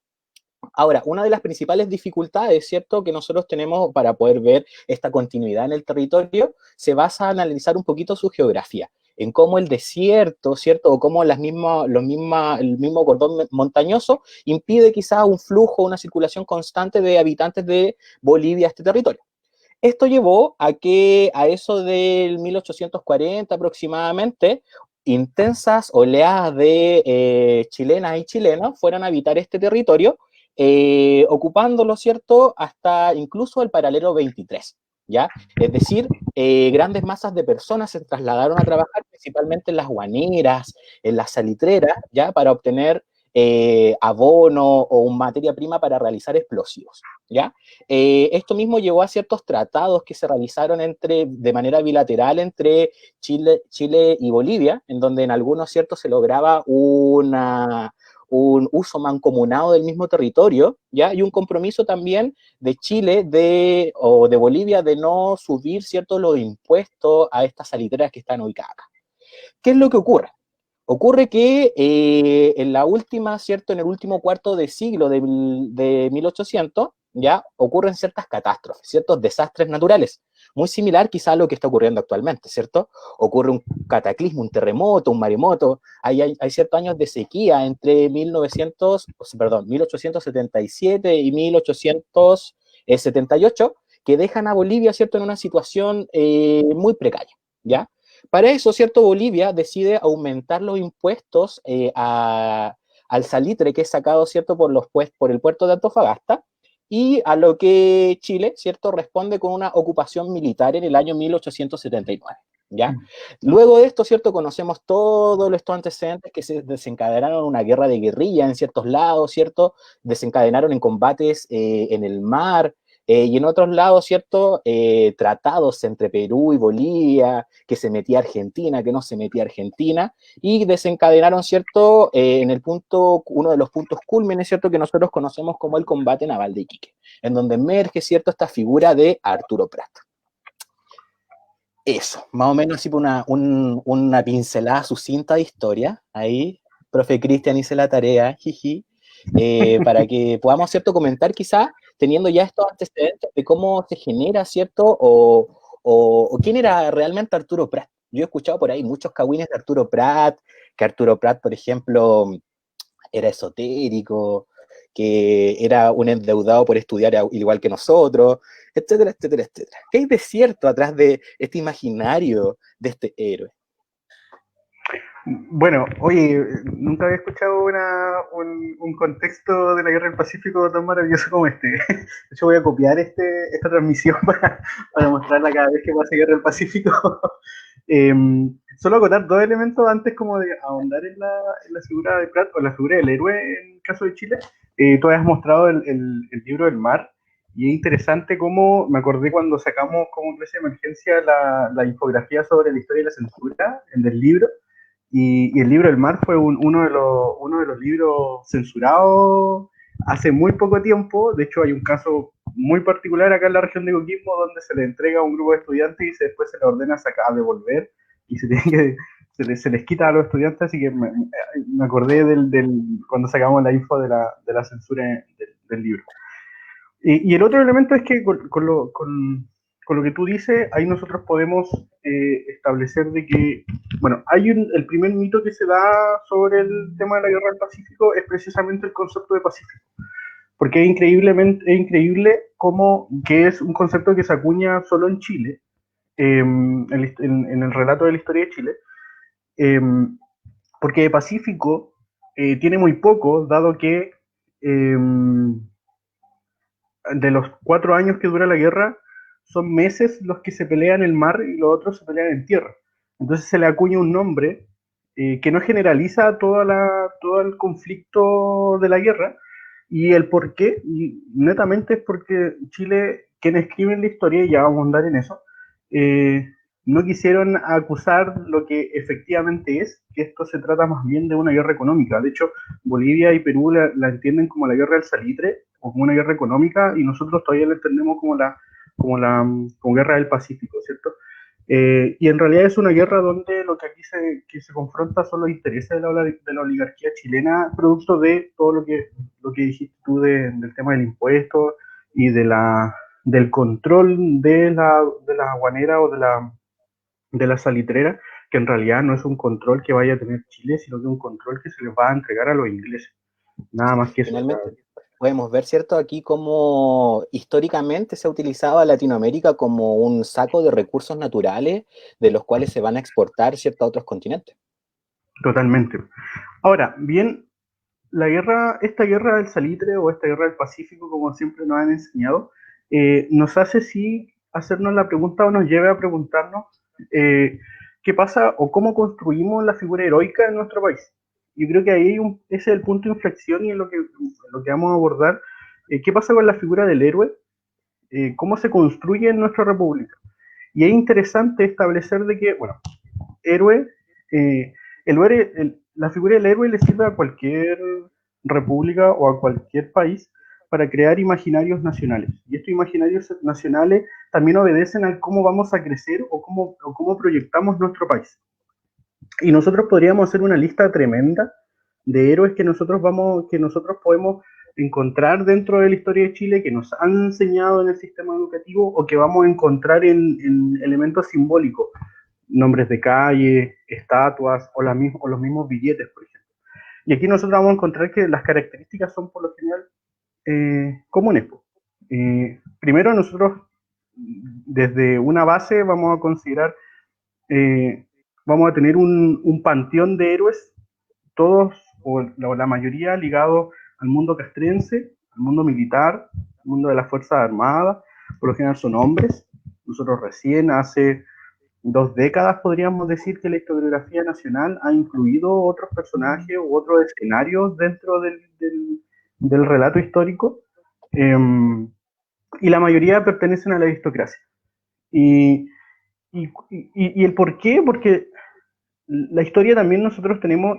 Ahora, una de las principales dificultades, ¿cierto?, que nosotros tenemos para poder ver esta continuidad en el territorio, se basa en analizar un poquito su geografía. en cómo el desierto, ¿cierto? O cómo el mismo cordón montañoso impide quizás un flujo, una circulación constante de habitantes de Bolivia a este territorio. Esto llevó a que a eso del 1840 aproximadamente, intensas oleadas de chilenas y chilenos fueran a habitar este territorio, ocupándolo, ¿cierto?, hasta incluso el paralelo 23, ¿ya? Es decir, grandes masas de personas se trasladaron a trabajar principalmente en las guaneras, en las salitreras, ¿ya?, para obtener abono o materia prima para realizar explosivos, ¿ya? Esto mismo llevó a ciertos tratados que se realizaron de manera bilateral entre Chile y Bolivia, en donde en algunos, ¿cierto?, se lograba un uso mancomunado del mismo territorio, ¿ya? Y un compromiso también de Chile o de Bolivia de no subir, ¿cierto?, los impuestos a estas salitreras que están ubicadas acá. ¿Qué es lo que ocurre? Ocurre que en la última, ¿cierto?, en el último cuarto de siglo de 1800, ya ocurren ciertas catástrofes, ciertos desastres naturales, muy similar quizá a lo que está ocurriendo actualmente, ¿cierto? Ocurre un cataclismo, un terremoto, un maremoto, hay ciertos años de sequía entre 1877 y 1878 que dejan a Bolivia, ¿cierto?, en una situación muy precaria, ¿ya? Para eso, ¿cierto?, Bolivia decide aumentar los impuestos al salitre que es sacado, ¿cierto?, por el puerto de Antofagasta, y a lo que Chile, ¿cierto?, responde con una ocupación militar en el año 1879, ¿ya? Luego de esto, ¿cierto?, conocemos todos estos antecedentes que se desencadenaron en una guerra de guerrilla en ciertos lados, ¿cierto?, desencadenaron en combates en el mar, y en otros lados, ¿cierto?, tratados entre Perú y Bolivia, que se metía Argentina, que no se metía Argentina, y desencadenaron, ¿cierto?, uno de los puntos cúlmenes, ¿cierto?, que nosotros conocemos como el combate naval de Iquique, en donde emerge, ¿cierto?, esta figura de Arturo Prat. Eso, más o menos así por una pincelada sucinta de historia. Ahí, profe Cristian, hice la tarea, jiji, para que podamos, ¿cierto?, comentar quizá, teniendo ya estos antecedentes de cómo se genera, ¿cierto?, o quién era realmente Arturo Prat. Yo he escuchado por ahí muchos cagüines de Arturo Prat, que Arturo Prat, por ejemplo, era esotérico, que era un endeudado por estudiar igual que nosotros, etcétera, etcétera, etcétera. ¿Qué hay de cierto atrás de este imaginario de este héroe? Bueno, oye, nunca había escuchado un contexto de la Guerra del Pacífico tan maravilloso como este. De hecho, voy a copiar esta transmisión para mostrarla cada vez que pase Guerra del Pacífico. Solo acotar dos elementos antes como de ahondar en la figura de Prat o la figura del héroe en el caso de Chile. Tú habías mostrado el libro del mar y es interesante cómo me acordé cuando sacamos como clase de emergencia la infografía sobre la historia de la censura del libro. Y el libro del mar fue uno de los libros censurados hace muy poco tiempo. De hecho, hay un caso muy particular acá en la región de Coquimbo donde se le entrega a un grupo de estudiantes y después se le ordena sacar, devolver y se les quita a los estudiantes. Así que me acordé cuando sacamos la info de la censura del libro. Y el otro elemento es que con lo que tú dices, ahí nosotros podemos establecer de que, bueno, el primer mito que se da sobre el tema de la guerra del Pacífico es precisamente el concepto de Pacífico, porque es increíble cómo que es un concepto que se acuña solo en Chile, en el relato de la historia de Chile, porque de Pacífico tiene muy poco, dado que de los 4 años que dura la guerra, son meses los que se pelean en el mar y los otros se pelean en tierra. Entonces se le acuña un nombre que no generaliza todo el conflicto de la guerra, y el por qué, y netamente es porque Chile, quienes escriben la historia, y ya vamos a andar en eso, no quisieron acusar lo que efectivamente es, que esto se trata más bien de una guerra económica. De hecho, Bolivia y Perú la entienden como la guerra del salitre, o como una guerra económica, y nosotros todavía la entendemos como guerra del Pacífico, ¿cierto? Y en realidad es una guerra donde lo que aquí se confronta son los intereses de la oligarquía chilena, producto de todo lo que dijiste tú del tema del impuesto y del control de la aduanera o de la salitrera, que en realidad no es un control que vaya a tener Chile, sino que es un control que se les va a entregar a los ingleses. Nada más que eso. Finalmente, podemos ver, ¿cierto?, aquí cómo históricamente se ha utilizado a Latinoamérica como un saco de recursos naturales de los cuales se van a exportar, ¿cierto?, a otros continentes. Totalmente. Ahora, bien, esta guerra del salitre o esta guerra del Pacífico, como siempre nos han enseñado, nos hace sí hacernos la pregunta o nos lleve a preguntarnos qué pasa o cómo construimos la figura heroica en nuestro país. Yo creo que ahí ese es el punto de inflexión y en lo que vamos a abordar. ¿Qué pasa con la figura del héroe? ¿Cómo se construye en nuestra república? Y es interesante establecer de que, bueno, héroe, la figura del héroe le sirve a cualquier república o a cualquier país para crear imaginarios nacionales. Y estos imaginarios nacionales también obedecen a cómo vamos a crecer o cómo proyectamos nuestro país. Y nosotros podríamos hacer una lista tremenda de héroes que nosotros podemos encontrar dentro de la historia de Chile, que nos han enseñado en el sistema educativo o que vamos a encontrar en elementos simbólicos, nombres de calle, estatuas o los mismos billetes, por ejemplo. Y aquí nosotros vamos a encontrar que las características son por lo general comunes. Primero nosotros desde una base vamos a considerar, vamos a tener un panteón de héroes, todos o la mayoría ligados al mundo castrense, al mundo militar, al mundo de las Fuerzas Armadas, por lo general son hombres. Nosotros recién hace 2 décadas podríamos decir que la historiografía nacional ha incluido otros personajes u otros escenarios dentro del relato histórico, y la mayoría pertenecen a la aristocracia. Y el por qué, porque la historia también nosotros tenemos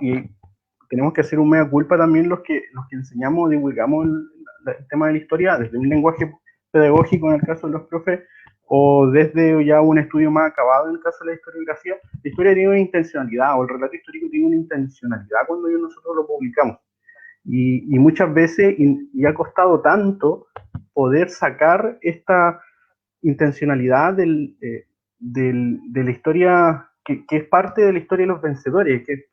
que hacer un mea culpa también los que enseñamos o divulgamos el tema de la historia desde un lenguaje pedagógico en el caso de los profes, o desde ya un estudio más acabado en el caso de la historiografía. La historia tiene una intencionalidad, o el relato histórico tiene una intencionalidad cuando nosotros lo publicamos. Y muchas veces, y ha costado tanto poder sacar esta intencionalidad de la historia, que es parte de la historia de los vencedores, que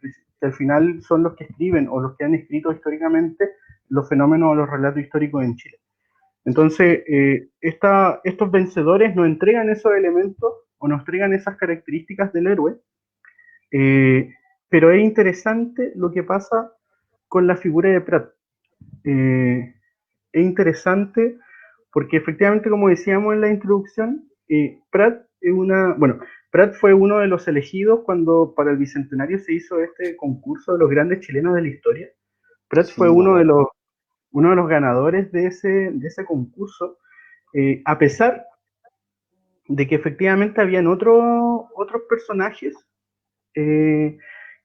al final son los que escriben o los que han escrito históricamente los fenómenos o los relatos históricos en Chile. Entonces, estos vencedores nos entregan esos elementos o nos entregan esas características del héroe, pero es interesante lo que pasa con la figura de Prat. Es interesante porque efectivamente, como decíamos en la introducción, Prat fue uno de los elegidos cuando para el Bicentenario se hizo este concurso de los grandes chilenos de la historia. Prat fue uno de los ganadores de ese concurso, a pesar de que efectivamente habían otros personajes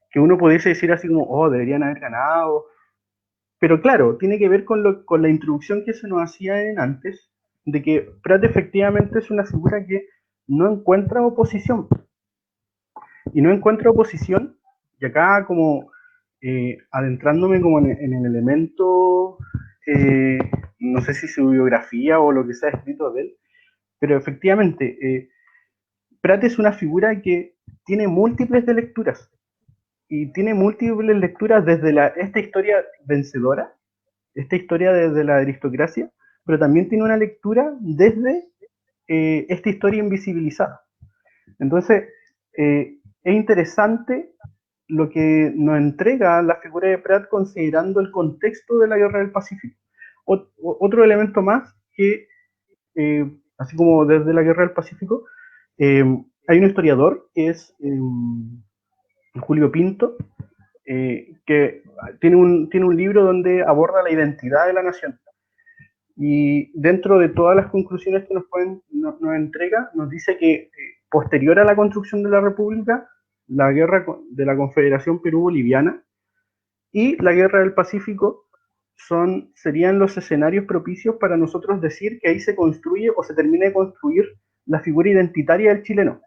que uno pudiese decir así como, oh, deberían haber ganado. Pero claro, tiene que ver con la introducción que se nos hacía antes, de que Prat efectivamente es una figura que no encuentra oposición. Y no encuentra oposición, y acá como adentrándome como en el elemento, no sé si su biografía o lo que se ha escrito de él, pero efectivamente, Prat es una figura que tiene múltiples de lecturas, y tiene múltiples lecturas desde esta historia vencedora, esta historia desde la aristocracia, pero también tiene una lectura desde esta historia invisibilizada. Entonces, es interesante lo que nos entrega la figura de Prat considerando el contexto de la Guerra del Pacífico. Otro elemento más que, así como desde la Guerra del Pacífico, hay un historiador que es Julio Pinto, que tiene un libro donde aborda la identidad de la nación. Y dentro de todas las conclusiones que nos entrega, nos dice que posterior a la construcción de la República, la guerra de la Confederación Perú-Boliviana y la Guerra del Pacífico serían los escenarios propicios para nosotros decir que ahí se construye o se termina de construir la figura identitaria del chileno.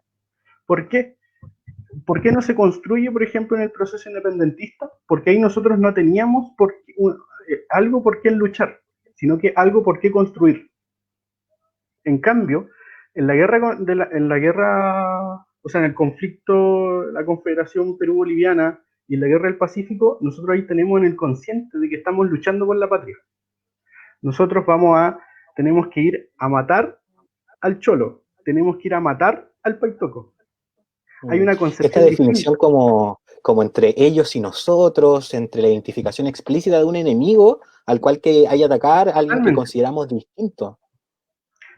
¿Por qué? ¿Por qué no se construye, por ejemplo, en el proceso independentista? Porque ahí nosotros no teníamos algo por qué luchar, sino que algo por qué construir. En cambio, en la guerra o sea, en el conflicto, la Confederación Perú-Boliviana y en la Guerra del Pacífico, nosotros ahí tenemos en el consciente de que estamos luchando por la patria. Nosotros tenemos que ir a matar al cholo, tenemos que ir a matar al paitoco. Hay una Esta concepción definición distinta. como entre ellos y nosotros, entre la identificación explícita de un enemigo al cual que hay que atacar a alguien que Totalmente. consideramos distinto.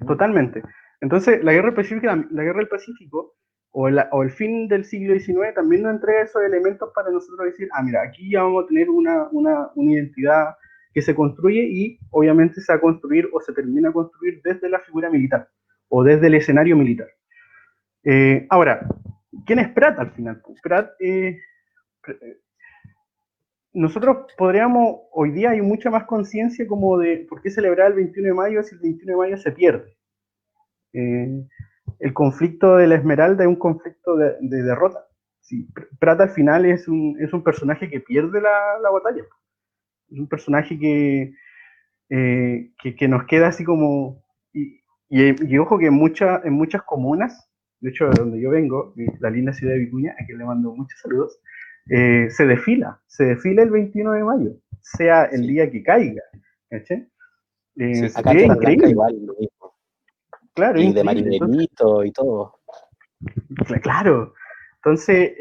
Totalmente. Entonces, la Guerra del Pacífico o el fin del siglo XIX también nos entrega esos elementos para nosotros decir, mira, aquí ya vamos a tener una identidad que se construye y obviamente se va a construir o se termina a construir desde la figura militar o desde el escenario militar. Ahora, ¿quién es Prat al final? Prat, nosotros podríamos, hoy día hay mucha más conciencia como de por qué celebrar el 21 de mayo si el 21 de mayo se pierde. El conflicto de la Esmeralda es un conflicto de derrota. Sí, Prat al final es un personaje que pierde la batalla. Es un personaje que nos queda así como... Y ojo que en muchas comunas, de hecho de donde yo vengo, la linda ciudad de Vicuña, a quien le mando muchos saludos, se desfila el 21 de mayo, sea el día que caiga. Sí, acá es en Tierra Blanca increíble. igual lo mismo. Claro, Y es de increíble. marinerito y todo. Claro. Entonces,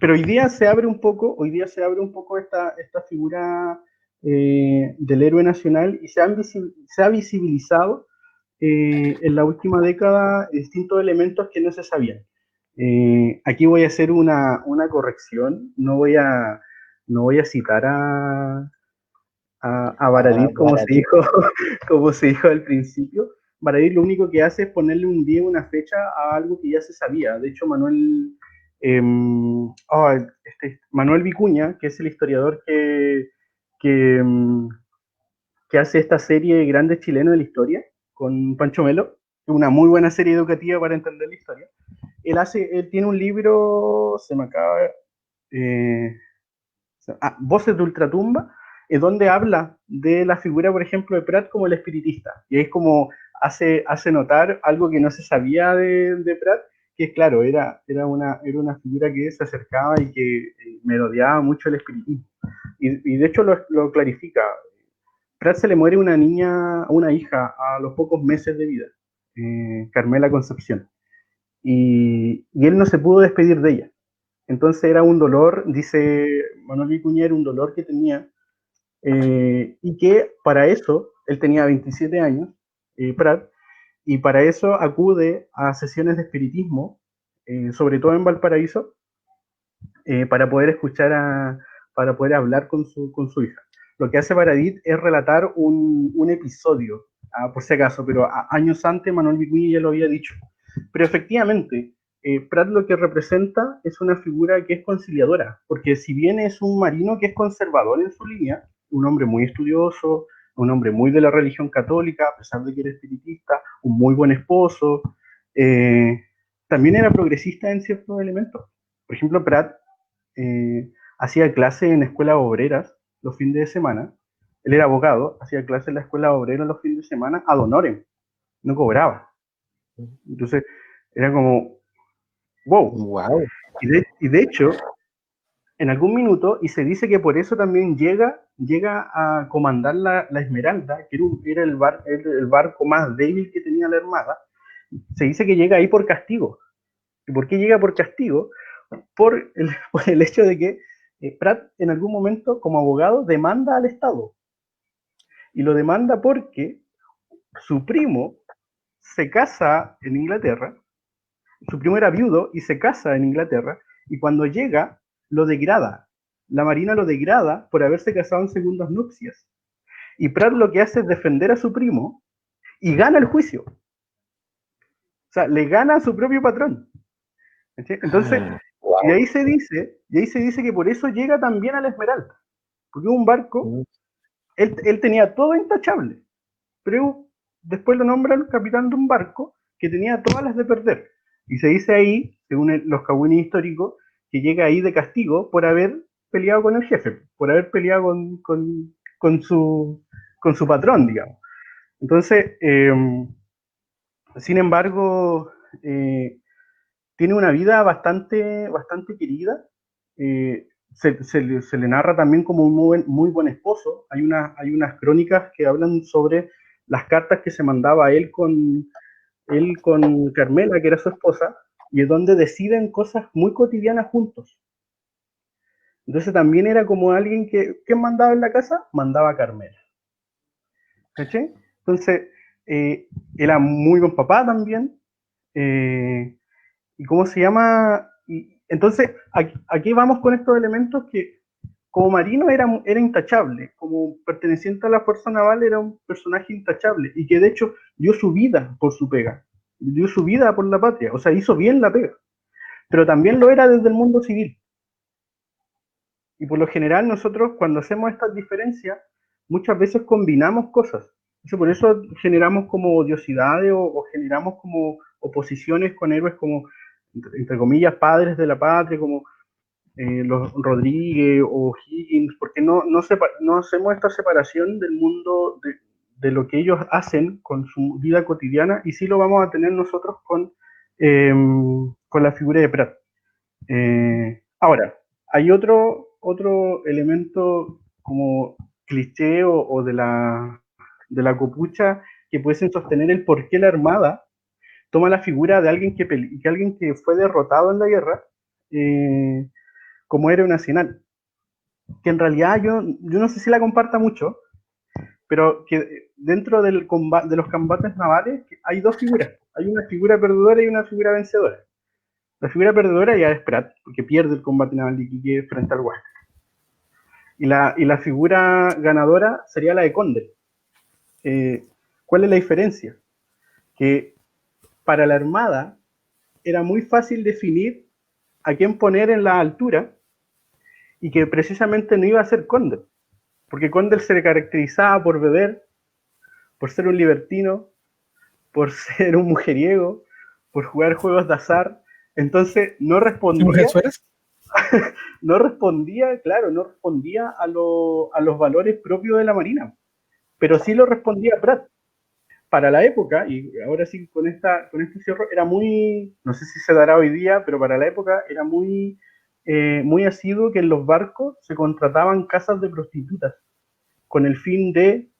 pero hoy día se abre un poco esta figura del héroe nacional y se ha visibilizado en la última década distintos elementos que no se sabían. Aquí voy a hacer una corrección, no voy a citar a Baradit como se dijo al principio. Baradit lo único que hace es ponerle un día, una fecha a algo que ya se sabía. De hecho, Manuel Vicuña, que es el historiador que hace esta serie Grandes Chilenos de la Historia, con Pancho Melo, una muy buena serie educativa para entender la historia. Él tiene un libro, se me acaba... Voces de Ultratumba, donde habla de la figura, por ejemplo, de Prat como el espiritista. Y es como hace notar algo que no se sabía de Prat, que claro, era una figura que se acercaba y que merodeaba mucho el espiritismo. Y de hecho lo clarifica. Prat se le muere una hija a los pocos meses de vida, Carmela Concepción. Y él no se pudo despedir de ella. Entonces era un dolor, dice Manuel Vicuña, era un dolor que tenía, y que para eso, él tenía 27 años, Prat, y para eso acude a sesiones de espiritismo, sobre todo en Valparaíso, para poder para poder hablar con su hija. Lo que hace Baradit es relatar un episodio, por si acaso, pero años antes Manuel Vicuña ya lo había dicho. Pero efectivamente, Prat lo que representa es una figura que es conciliadora, porque si bien es un marino que es conservador en su línea, un hombre muy estudioso, un hombre muy de la religión católica, a pesar de que era espiritista, un muy buen esposo, también era progresista en ciertos elementos. Por ejemplo, Prat hacía clase en escuelas obreras los fines de semana. Él era abogado, hacía clase en la escuela obrera los fines de semana ad honorem, no cobraba. Entonces, era como, wow. Y de hecho, en algún minuto, y se dice que por eso también llega a comandar la Esmeralda, que era el barco más débil que tenía la Armada, se dice que llega ahí por castigo. ¿Y por qué llega por castigo? Por el hecho de que Prat en algún momento, como abogado, demanda al Estado. Y lo demanda porque su primo se casa en Inglaterra, su primo era viudo y se casa en Inglaterra, y cuando llega, lo degrada. La Marina lo degrada por haberse casado en segundas nupcias. Y Prat lo que hace es defender a su primo y gana el juicio. O sea, le gana a su propio patrón. Entonces, y ahí se dice que por eso llega también a la Esmeralda. Porque un barco, él tenía todo intachable, pero después lo nombran capitán de un barco que tenía todas las de perder. Y se dice ahí, según los cagüines históricos, que llega ahí de castigo por haber peleado con el jefe, por haber peleado con su patrón, digamos. Entonces, sin embargo, tiene una vida bastante querida. Se le narra también como un muy buen esposo. Hay unas crónicas que hablan sobre las cartas que se mandaba él con Carmela, que era su esposa, y es donde deciden cosas muy cotidianas juntos. Entonces también era como alguien que mandaba en la casa, mandaba a Carmela. ¿Caché? Entonces, era muy buen papá también. ¿Y cómo se llama? Entonces, aquí vamos con estos elementos que como marino era intachable, como perteneciente a la Fuerza Naval era un personaje intachable, y que de hecho dio su vida por su pega, dio su vida por la patria, o sea, hizo bien la pega, pero también lo era desde el mundo civil. Y por lo general nosotros cuando hacemos estas diferencias, muchas veces combinamos cosas. Entonces, por eso generamos como odiosidades o generamos como oposiciones con héroes como, entre comillas, padres de la patria, como los Rodríguez o Higgins, porque no hacemos esta separación del mundo de lo que ellos hacen con su vida cotidiana, y sí lo vamos a tener nosotros con la figura de Prat. Ahora, hay otro elemento como cliché o de la copucha que pueden sostener el por qué la Armada toma la figura de alguien que fue derrotado en la guerra como héroe nacional. Que en realidad yo no sé si la comparta mucho, pero que dentro de los combates navales hay dos figuras. Hay una figura perdedora y una figura vencedora. La figura perdedora ya es Prat, porque pierde el combate naval de Iquique frente al Huáscar. Y la figura ganadora sería la de Condel. ¿Cuál es la diferencia? Que para la Armada era muy fácil definir a quién poner en la altura, y que precisamente no iba a ser Condel, porque Condel se le caracterizaba por beber, por ser un libertino, por ser un mujeriego, por jugar juegos de azar. Entonces no respondía a los valores propios de la Marina, pero sí lo respondía Prat. Para la época, y ahora sí con este cierre, era muy, no sé si se dará hoy día, pero para la época era muy asiduo que en los barcos se contrataban casas de prostitutas con el fin de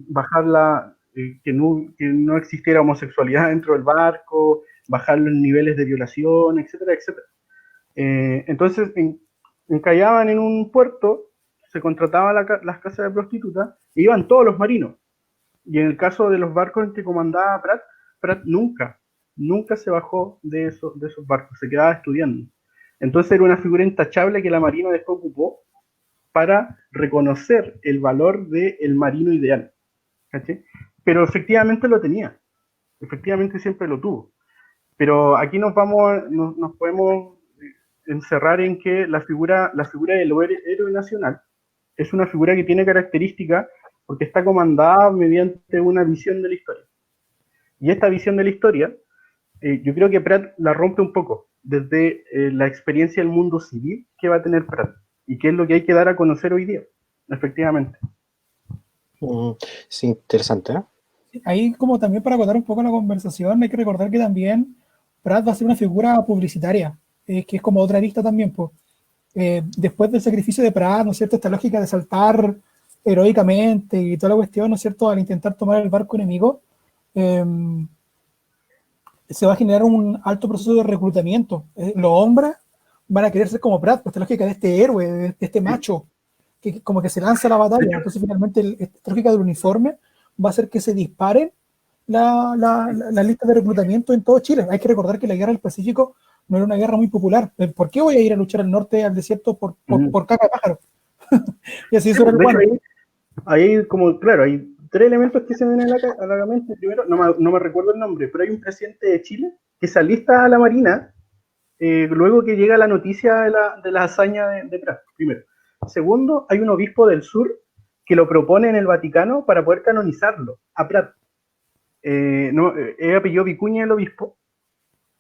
bajar que no existiera homosexualidad dentro del barco, bajar los niveles de violación, etcétera, etcétera. Entonces encallaban en un puerto, se contrataban las casas de prostitutas e iban todos los marinos. Y en el caso de los barcos en que comandaba Prat nunca se bajó de esos barcos, se quedaba estudiando. Entonces era una figura intachable que la Marina después ocupó para reconocer el valor del marino ideal. ¿Cachai? Pero efectivamente lo tenía, efectivamente siempre lo tuvo. Pero aquí nos podemos encerrar en que la figura del héroe nacional es una figura que tiene características porque está comandada mediante una visión de la historia. Y esta visión de la historia, yo creo que Prat la rompe un poco desde la experiencia del mundo civil que va a tener Prat y qué es lo que hay que dar a conocer hoy día, efectivamente. Sí, interesante, ¿eh? Ahí, como también para acotar un poco la conversación, hay que recordar que también Prat va a ser una figura publicitaria, que es como otra lista también, pues. Después del sacrificio de Prat, ¿no es cierto? Esta lógica de saltar heroicamente y toda la cuestión, ¿no es cierto?, al intentar tomar el barco enemigo, se va a generar un alto proceso de reclutamiento. Los hombres van a querer ser como Prat, pues esta lógica de este héroe, de este macho, que como que se lanza a la batalla. Entonces finalmente esta lógica del uniforme va a hacer que se disparen la lista de reclutamiento en todo Chile. Hay que recordar que la guerra del Pacífico no era una guerra muy popular. ¿Por qué voy a ir a luchar al norte, al desierto, por caca de pájaro? Y así eso era bueno. Hay como, claro, hay tres elementos que se ven a la mente. Primero, no me recuerdo el nombre, pero hay un presidente de Chile que se alista a la Marina luego que llega la noticia de la hazaña de Prat, primero. Segundo, hay un obispo del sur que lo propone en el Vaticano para poder canonizarlo, a Prat. Apellido Vicuña el obispo.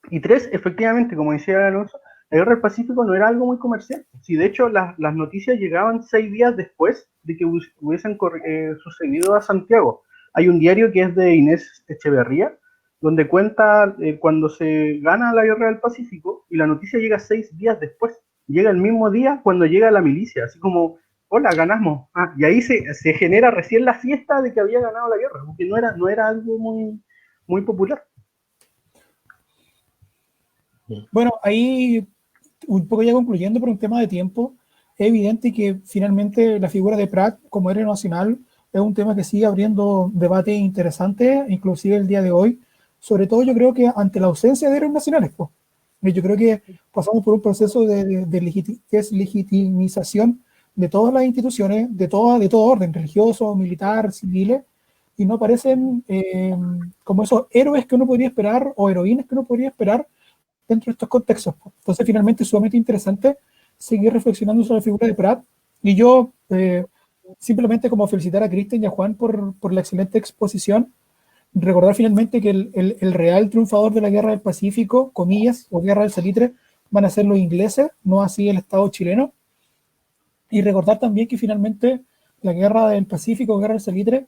Y tres, efectivamente, como decía Alonso, la guerra del Pacífico no era algo muy comercial. Sí, de hecho, las noticias llegaban 6 días después de que hubiesen sucedido a Santiago. Hay un diario que es de Inés Echeverría, donde cuenta cuando se gana la guerra del Pacífico y la noticia llega 6 días después. Llega el mismo día cuando llega la milicia, así como, hola, ganamos. Ah, y ahí se genera recién la fiesta de que había ganado la guerra, porque no era algo muy popular. Bueno, ahí un poco ya concluyendo por un tema de tiempo, es evidente que finalmente la figura de Prat como héroe nacional es un tema que sigue abriendo debate interesante, inclusive el día de hoy, sobre todo yo creo que ante la ausencia de héroes nacionales, pues. Yo creo que pasamos por un proceso de deslegitimización de todas las instituciones, de todo orden, religioso, militar, civiles, y no aparecen como esos héroes que uno podría esperar o heroínas que uno podría esperar dentro de estos contextos. Entonces, finalmente, es sumamente interesante seguir reflexionando sobre la figura de Prat. Y yo, simplemente como felicitar a Cristian y a Juan por la excelente exposición, recordar finalmente que el real triunfador de la Guerra del Pacífico, comillas, o Guerra del Salitre, van a ser los ingleses, no así el Estado chileno. Y recordar también que finalmente la Guerra del Pacífico, Guerra del Salitre,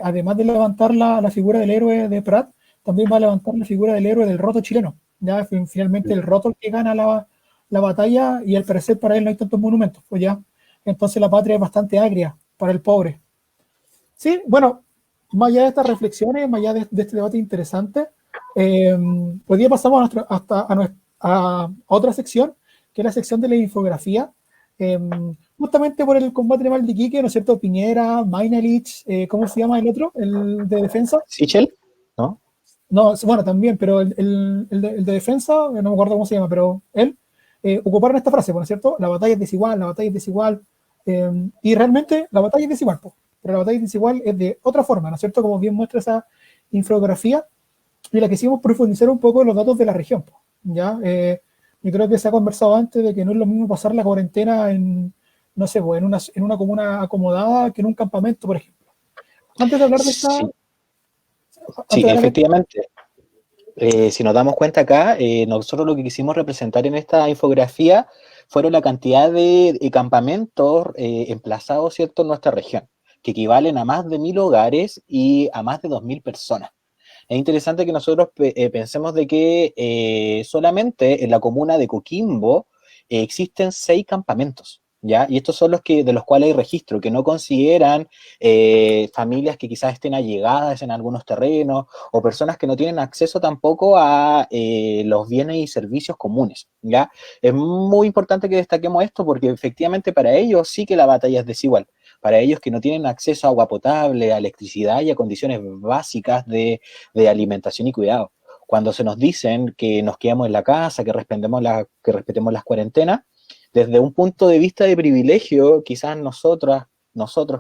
además de levantar la figura del héroe de Prat, también va a levantar la figura del héroe del roto chileno. Ya finalmente el roto el que gana la batalla, y al parecer para él no hay tantos monumentos, pues ya, entonces la patria es bastante agria para el pobre. Sí, bueno, más allá de estas reflexiones, más allá de este debate interesante, hoy día pasamos a otra sección, que es la sección de la infografía, justamente por el combate naval de Iquique, ¿no es cierto? Piñera, Mañalich, ¿cómo se llama el otro? El de defensa. ¿Sichel? ¿No? No, bueno, también, pero el de defensa, no me acuerdo cómo se llama, pero él ocuparon esta frase, ¿no es cierto? La batalla es desigual, la batalla es desigual, y realmente la batalla es desigual, pero la batalla es desigual es de otra forma, ¿no es cierto? Como bien muestra esa infografía, y la que hicimos profundizar un poco en los datos de la región, ¿ya? Yo creo que se ha conversado antes de que no es lo mismo pasar la cuarentena en, no sé, en una comuna acomodada que en un campamento, por ejemplo. Antes de hablar de esta... Sí, efectivamente. Si nos damos cuenta acá, nosotros lo que quisimos representar en esta infografía fueron la cantidad de campamentos emplazados, ¿cierto?, en nuestra región, que equivalen a más de 1000 hogares y a más de 2000 personas. Es interesante que nosotros pensemos de que solamente en la comuna de Coquimbo existen 6 campamentos, ¿ya? Y estos son los de los cuales hay registro, que no consideran familias que quizás estén allegadas en algunos terrenos o personas que no tienen acceso tampoco a los bienes y servicios comunes, ¿ya? Es muy importante que destaquemos esto porque efectivamente para ellos sí que la batalla es desigual. Para ellos que no tienen acceso a agua potable, a electricidad y a condiciones básicas de alimentación y cuidado. Cuando se nos dicen que nos quedamos en la casa, que respetemos las cuarentenas, desde un punto de vista de privilegio, quizás nosotros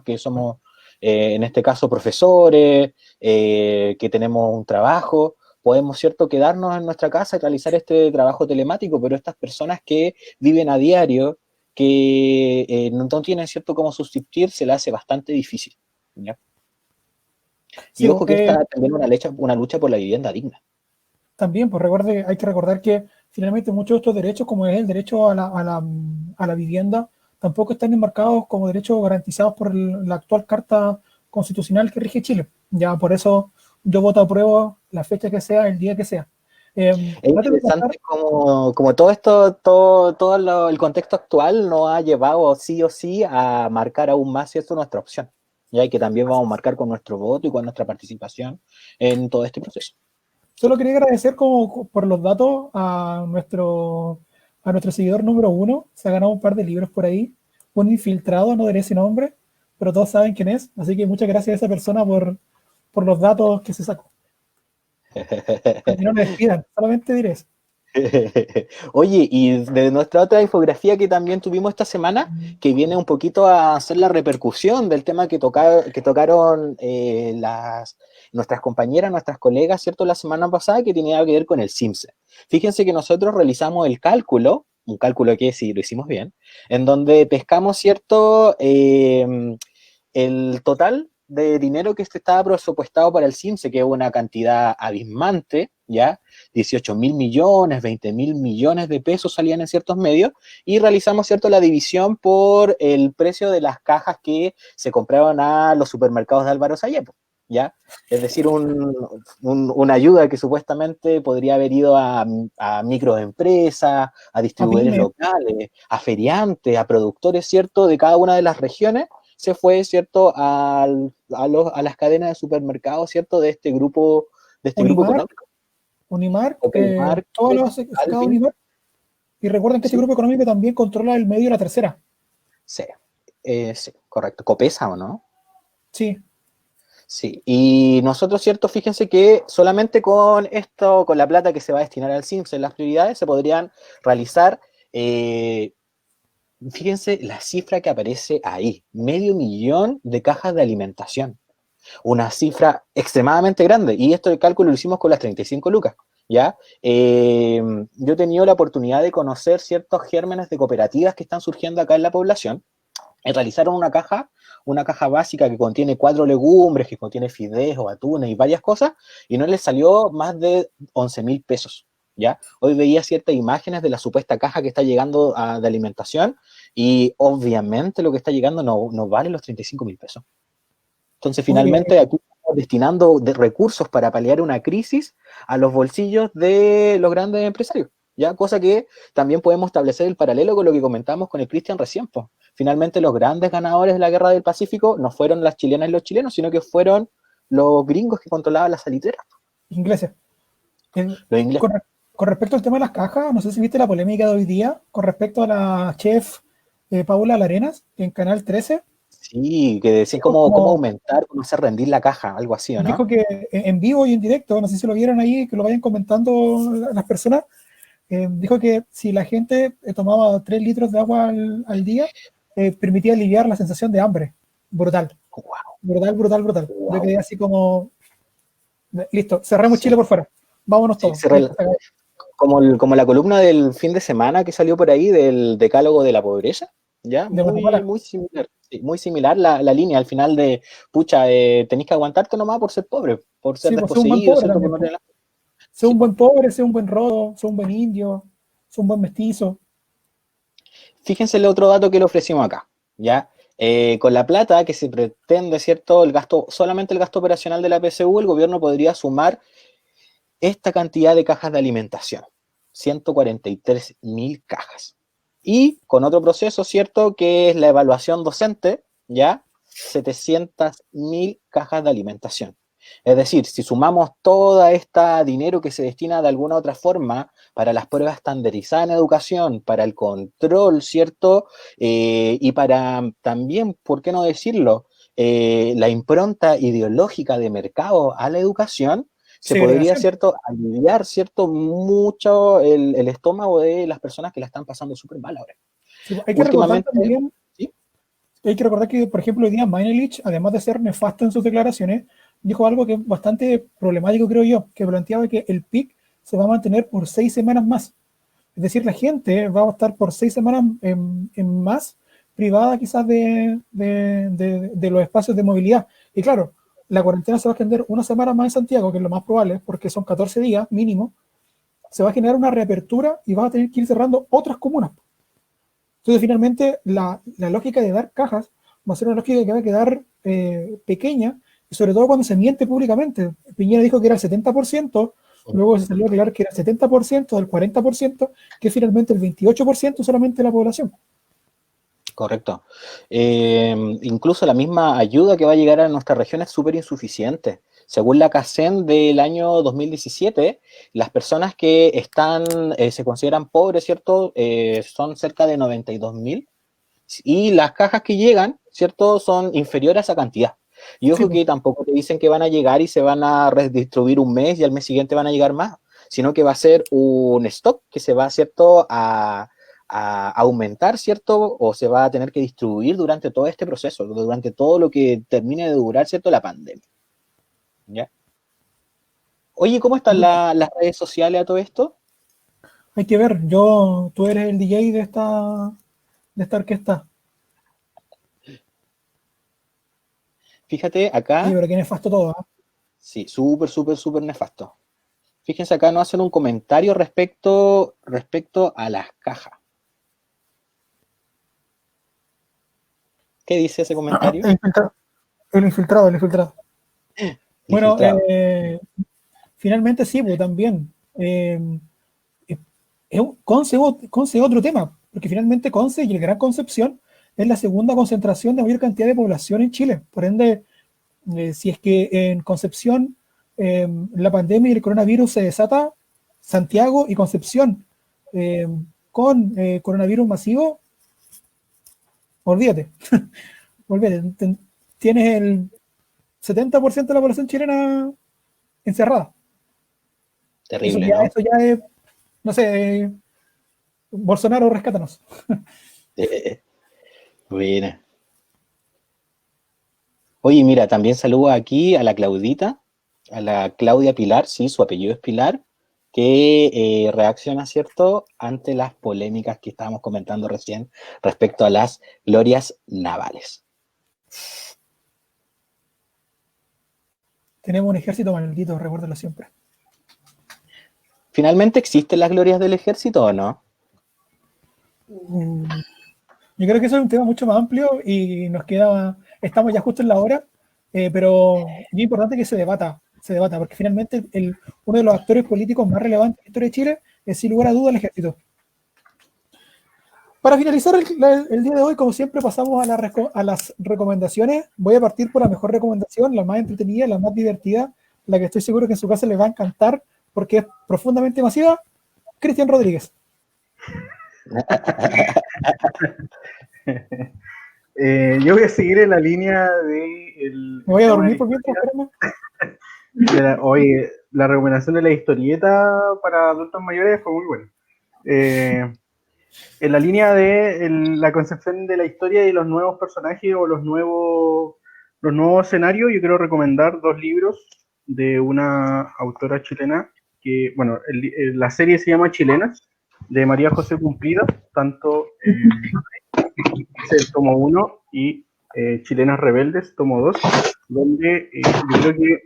que somos, en este caso, profesores, que tenemos un trabajo, podemos, ¿cierto?, quedarnos en nuestra casa y realizar este trabajo telemático, pero estas personas que viven a diario, que no tienen, ¿cierto?, cómo subsistir, se le hace bastante difícil, ¿ya? Sí, y ojo que está también una lucha por la vivienda digna. También, pues hay que recordar que finalmente muchos de estos derechos, como es el derecho a la vivienda, tampoco están enmarcados como derechos garantizados por la actual Carta Constitucional que rige Chile. Ya por eso yo voto a prueba la fecha que sea, el día que sea. Es interesante como todo esto, el contexto actual nos ha llevado sí o sí a marcar aún más, ¿cierto?, nuestra opción. Y que también vamos a marcar con nuestro voto y con nuestra participación en todo este proceso. Solo quería agradecer por los datos a nuestro seguidor número 1. Se ha ganado un par de libros por ahí. Un infiltrado, no diré ese nombre, pero todos saben quién es. Así que muchas gracias a esa persona por los datos que se sacó. Y no me despidan, solamente diré eso. Oye, y de nuestra otra infografía que también tuvimos esta semana, que viene un poquito a hacer la repercusión del tema que tocaron nuestras compañeras, nuestras colegas, ¿cierto?, la semana pasada, que tenía que ver con el CIMSE. Fíjense que nosotros realizamos el cálculo, un cálculo que sí lo hicimos bien, en donde pescamos, ¿cierto?, el total de dinero que estaba presupuestado para el CIMSE, que es una cantidad abismante, ¿ya? 18.000 millones, 20.000 millones de pesos salían en ciertos medios, y realizamos, ¿cierto?, la división por el precio de las cajas que se compraban a los supermercados de Álvaro Sayepo, ¿ya? Es decir, una ayuda que supuestamente podría haber ido a microempresas, a distribuidores pymes. locales, a feriantes, a productores, ¿cierto?, de cada una de las regiones, se fue, ¿cierto?, a las cadenas de supermercados, ¿cierto?, de este grupo Unimark, económico. Unimark, Ok, Mark, todos los certificados Alvin, Unimark. Y recuerden que este sí, grupo económico también controla el medio y la tercera. sí, sí, correcto. Copesa, ¿o no? Sí, Sí, y nosotros, ¿cierto? Fíjense que solamente con esto, con la plata que se va a destinar al CIMS en las prioridades, se podrían realizar, fíjense la cifra que aparece ahí, 500.000 de cajas de alimentación, una cifra extremadamente grande, y esto de cálculo lo hicimos con las 35 lucas, ¿ya? Yo he tenido la oportunidad de conocer ciertos gérmenes de cooperativas que están surgiendo acá en la población, realizaron una caja básica que contiene 4 legumbres, que contiene fideos, atunes y varias cosas, y no les salió más de 11.000 pesos, ¿ya? Hoy veía ciertas imágenes de la supuesta caja que está llegando de alimentación, y obviamente lo que está llegando no vale los 35.000 pesos. Entonces, oye, finalmente, aquí estamos destinando de recursos para paliar una crisis a los bolsillos de los grandes empresarios, ¿ya? Cosa que también podemos establecer el paralelo con lo que comentamos con el Cristian recién, pues. Finalmente, los grandes ganadores de la Guerra del Pacífico no fueron las chilenas y los chilenos, sino que fueron los gringos que controlaban las salitreras, ingleses. los ingleses. Con respecto al tema de las cajas, no sé si viste la polémica de hoy día con respecto a la chef Paula Larenas en Canal 13. Sí, que decían Dijo, cómo aumentar, cómo hacer rendir la caja, algo así, ¿o dijo no? que en vivo y en directo, no sé si lo vieron ahí, que lo vayan comentando las personas, dijo que si la gente tomaba 3 litros de agua al día, permitía aliviar la sensación de hambre. Brutal, Wow, brutal, brutal, brutal. Yo wow. quedé así como, listo, cerramos Sí, Chile por fuera, vámonos sí, todos. Listo, se acabó. como la columna del fin de semana que salió por ahí del decálogo de la pobreza, ¿ya? De Guatemala. Muy similar, sí, muy similar la línea al final de, pucha, tenés que aguantarte nomás por ser pobre, por ser Sí, pues sé un buen desposeído, pobre ¿cierto? Por también, no pues. tener Sé sí, un po. buen pobre, sé un buen rodo, sé un buen indio, sé un buen mestizo. Fíjense el otro dato que le ofrecimos acá, ¿ya? Con la plata que se pretende, ¿cierto? Solamente el gasto operacional de la PSU, el gobierno podría sumar esta cantidad de cajas de alimentación, 143.000 cajas. Y con otro proceso, ¿cierto? Que es la evaluación docente, ¿ya? 700.000 cajas de alimentación. Es decir, si sumamos todo este dinero que se destina de alguna otra forma para las pruebas estandarizadas en educación, para el control, ¿cierto? Y para también, ¿por qué no decirlo? La impronta ideológica de mercado a la educación, se podría, Segregación. ¿cierto?, aliviar, ¿cierto?, mucho el estómago de las personas que la están pasando súper mal ahora. Sí, hay que recordar Últimamente, también, ¿sí? hay que recordar que, por ejemplo, hoy día Meinelich, además de ser nefasto en sus declaraciones, dijo algo que es bastante problemático, creo yo, que planteaba que el PIC se va a mantener por 6 semanas más. Es decir, la gente va a estar por 6 semanas en más privada quizás de los espacios de movilidad. Y claro, la cuarentena se va a extender una semana más en Santiago, que es lo más probable, porque son 14 días mínimo. Se va a generar una reapertura y vas a tener que ir cerrando otras comunas. Entonces, finalmente, la lógica de dar cajas va a ser una lógica que va a quedar pequeña, y sobre todo cuando se miente públicamente. Piñera dijo que era el 70%, luego se salió a aclarar que era el 70% del 40%, que es finalmente el 28% solamente de la población. Correcto. Incluso la misma ayuda que va a llegar a nuestra región es súper insuficiente. Según la CACEN del año 2017, las personas que se consideran pobres, ¿cierto? Son cerca de 92.000, y las cajas que llegan, ¿cierto?, son inferiores a esa cantidad. Y Sí, ojo pues. que tampoco te dicen que van a llegar y se van a redistribuir un mes y al mes siguiente van a llegar más, sino que va a ser un stock que se va, ¿cierto?, a aumentar, ¿cierto?, o se va a tener que distribuir durante todo este proceso, durante todo lo que termine de durar, ¿cierto?, la pandemia. ¿Ya? Oye, ¿cómo están las redes sociales a todo esto? Hay que ver, tú eres el DJ de esta orquesta. Fíjate Oye, acá, pero qué nefasto todo, ¿eh? sí, súper, súper, súper nefasto. Fíjense acá, nos hacen un comentario respecto a las cajas. ¿Qué dice ese comentario? El infiltrado, el infiltrado, el infiltrado. Bueno, Infiltrado. finalmente sí, pues también. Conce es otro tema, porque finalmente Conce y el Gran Concepción es la segunda concentración de mayor cantidad de población en Chile. Por ende, si es que en Concepción la pandemia y el coronavirus se desata, Santiago y Concepción con coronavirus masivo, olvídate. Olvídate. Tienes el 70% de la población chilena encerrada. Terrible, ¿no? Eso ya es, no sé, Bolsonaro, rescátanos. Buena. Oye, mira, también saludo aquí a la Claudita, a la Claudia Pilar, sí, su apellido es Pilar, que reacciona, ¿cierto?, ante las polémicas que estábamos comentando recién respecto a las glorias navales. Tenemos un ejército maldito, recuérdalo siempre. ¿Finalmente existen las glorias del ejército o no? Yo creo que eso es un tema mucho más amplio y estamos ya justo en la hora, pero es importante que se debata, porque finalmente uno de los actores políticos más relevantes de la historia de Chile es sin lugar a dudas el ejército. Para finalizar el día de hoy, como siempre, pasamos a las recomendaciones. Voy a partir por la mejor recomendación, la más entretenida, la más divertida, la que estoy seguro que en su casa les va a encantar porque es profundamente masiva. Cristian Rodríguez. Yo voy a seguir en la línea de... Me voy a dormir por mientras, espérame. Oye, la recomendación de la historieta para adultos mayores fue muy buena. En la línea de la concepción de la historia y los nuevos personajes o los nuevos escenarios, yo quiero recomendar 2 libros de una autora chilena que, bueno, la serie se llama Chilenas, de María José Cumplida, tanto es el tomo 1 y Chilenas Rebeldes, tomo 2, donde yo creo que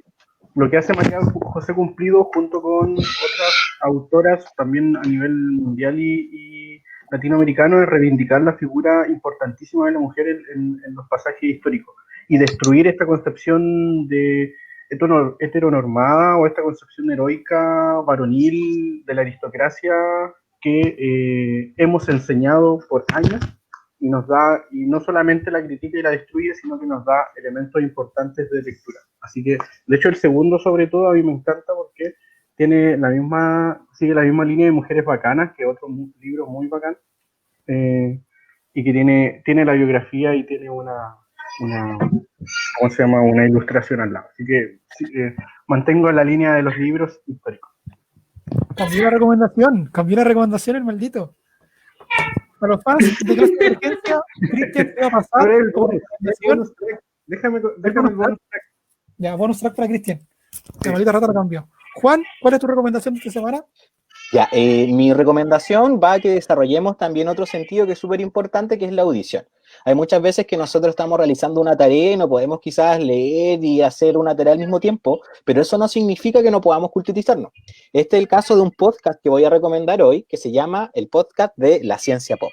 lo que hace María José Cumplido junto con otras autoras también a nivel mundial y latinoamericano es reivindicar la figura importantísima de la mujer en los pasajes históricos y destruir esta concepción de heteronormada o esta concepción heroica varonil de la aristocracia que hemos enseñado por años y nos da, y no solamente la critica y la destruye, sino que nos da elementos importantes de lectura. Así que, de hecho, el segundo, sobre todo, a mí me encanta porque sigue la misma línea de Mujeres Bacanas, que es otro libro muy bacán, y que tiene la biografía y tiene ¿cómo se llama? Una ilustración al lado. Así que mantengo la línea de los libros históricos. Cambió la recomendación el maldito. Para los fans de clase de emergencia, Cristian te va a pasar como recomendación. Déjame el bonus track. Ya, bonus track para Cristian. La maldita rata lo cambió. Juan, ¿cuál es tu recomendación de esta semana? Ya, mi recomendación va a que desarrollemos también otro sentido que es súper importante, que es la audición. Hay muchas veces que nosotros estamos realizando una tarea y no podemos quizás leer y hacer una tarea al mismo tiempo, pero eso no significa que no podamos culturizarnos. Este es el caso de un podcast que voy a recomendar hoy, que se llama el podcast de La Ciencia Pop.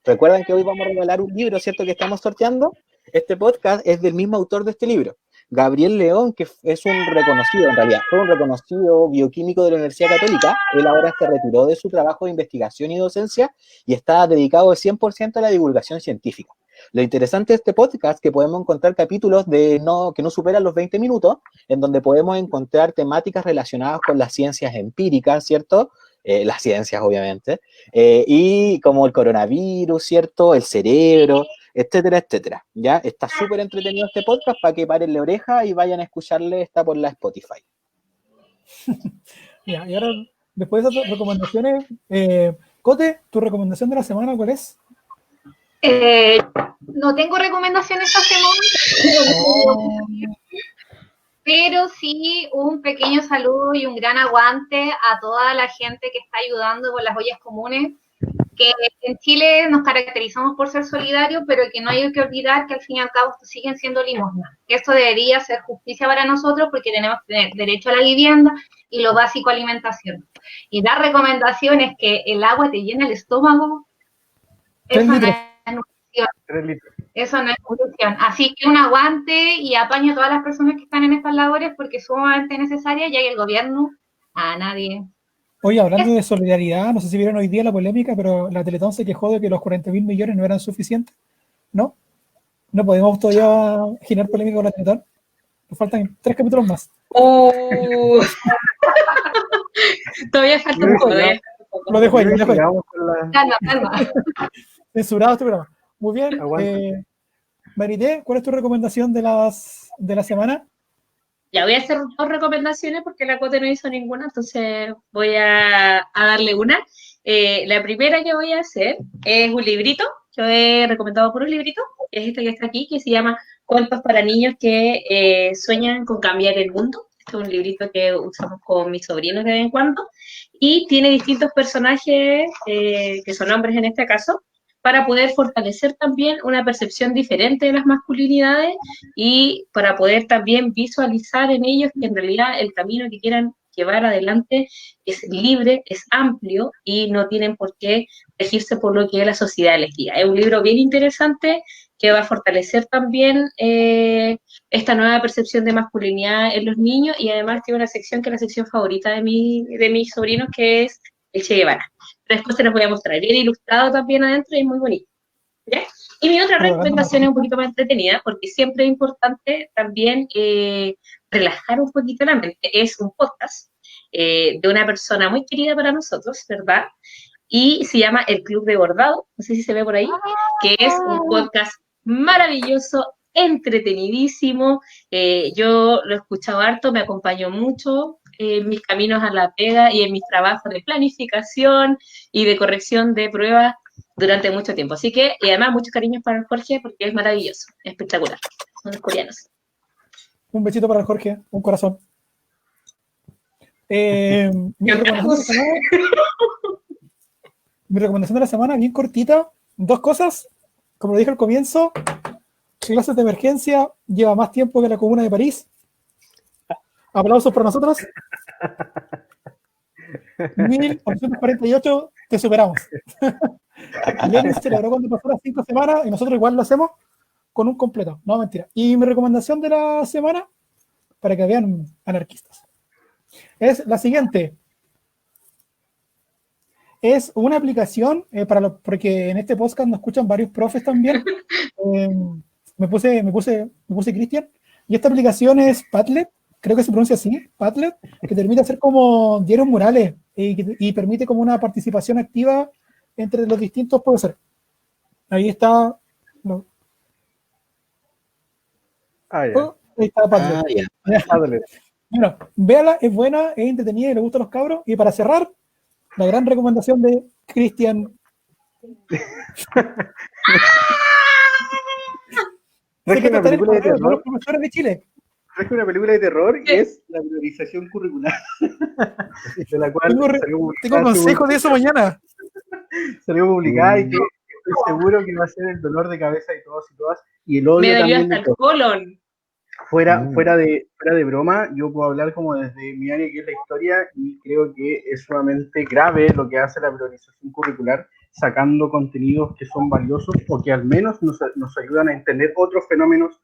Recuerdan que hoy vamos a regalar un libro, ¿cierto?, que estamos sorteando. Este podcast es del mismo autor de este libro, Gabriel León, que es un reconocido, en realidad, fue un reconocido bioquímico de la Universidad Católica. Él ahora se retiró de su trabajo de investigación y docencia y está dedicado de 100% a la divulgación científica. Lo interesante de este podcast es que podemos encontrar capítulos que no superan los 20 minutos, en donde podemos encontrar temáticas relacionadas con las ciencias empíricas, ¿cierto?, las ciencias, obviamente, y como el coronavirus, ¿cierto?, el cerebro, etcétera, etcétera. Ya está súper entretenido este podcast para que paren la oreja y vayan a escucharle, está por la Spotify. Ya, y ahora, después de esas recomendaciones, Cote, ¿tu recomendación de la semana cuál es? No tengo recomendaciones esta semana, pero sí un pequeño saludo y un gran aguante a toda la gente que está ayudando con las ollas comunes, que en Chile nos caracterizamos por ser solidarios, pero que no hay que olvidar que al fin y al cabo siguen siendo limosnas. Esto debería ser justicia para nosotros porque tenemos que tener derecho a la vivienda y lo básico a alimentación. Y la recomendación es que el agua te llena el estómago. Eso no es 3 litros. Eso no es solución. Así que un aguante y apaño a todas las personas que están en estas labores porque es sumamente necesaria, ya que el gobierno a nadie. Oye, hablando de solidaridad, no sé si vieron hoy día la polémica, pero la Teletón se quejó de que los 40.000 millones no eran suficientes. ¿No? No podemos todavía generar polémica con la Teletón. Nos faltan 3 capítulos más. Todavía falta un poco. Lo dejo ahí, lo dejo ahí. Calma. Censurado este programa. Muy bien. Aguante. Marité, ¿cuál es tu recomendación de la semana? Ya voy a hacer 2 recomendaciones porque la Cote no hizo ninguna, entonces voy a darle una. La primera que voy a hacer es un librito. Yo he recomendado por un librito, que es este que está aquí, que se llama Cuentos para niños que sueñan con cambiar el mundo. Este es un librito que usamos con mis sobrinos de vez en cuando. Y tiene distintos personajes, que son hombres en este caso, para poder fortalecer también una percepción diferente de las masculinidades y para poder también visualizar en ellos que en realidad el camino que quieran llevar adelante es libre, es amplio y no tienen por qué regirse por lo que la sociedad les diga. Es un libro bien interesante que va a fortalecer también esta nueva percepción de masculinidad en los niños y además tiene una sección que es la sección favorita de mis sobrinos, que es el Che Guevara. Pero después se los voy a mostrar. Viene ilustrado también adentro y es muy bonito. ¿Ya? Y mi otra recomendación es un poquito más entretenida, porque siempre es importante también relajar un poquito la mente. Es un podcast de una persona muy querida para nosotros, ¿verdad? Y se llama El Club de Bordado, no sé si se ve por ahí, que es un podcast maravilloso, entretenidísimo. Yo lo he escuchado harto, me acompañó mucho en mis caminos a la pega y en mis trabajos de planificación y de corrección de pruebas durante mucho tiempo. Así que, y además, muchos cariños para el Jorge porque es maravilloso, espectacular. Son los coreanos. Un besito para el Jorge, un corazón. Mi recomendación de la semana, bien cortita, 2 cosas. Como lo dije al comienzo, Clases de Emergencia lleva más tiempo que la Comuna de París. Aplausos para nosotros. 1848, te superamos. Lenin celebró cuando pasó las 5 semanas y nosotros igual lo hacemos con un completo. No, mentira. Y mi recomendación de la semana, para que vean anarquistas, es la siguiente. Es una aplicación porque en este podcast nos escuchan varios profes también. Me puse Cristian. Y esta aplicación es Padlet, creo que se pronuncia así, Padlet, que te permite hacer como diarios murales y permite como una participación activa entre los distintos profesores. Ahí está. No. Ahí está Padlet. Padlet. Bueno, véala, es buena, es entretenida y le gustan los cabros. Y para cerrar, la gran recomendación de Cristian. Traje una película de terror. Los profesores de Chile. Traje una película de terror y es la priorización curricular. De la cual tengo consejo de eso mañana. Salió publicada y que estoy seguro que va a ser el dolor de cabeza de todos y todas. Y el odio me dolió también hasta el colon. Fuera de broma, yo puedo hablar como desde mi área que es la historia y creo que es sumamente grave lo que hace la priorización curricular, sacando contenidos que son valiosos o que al menos nos ayudan a entender otros fenómenos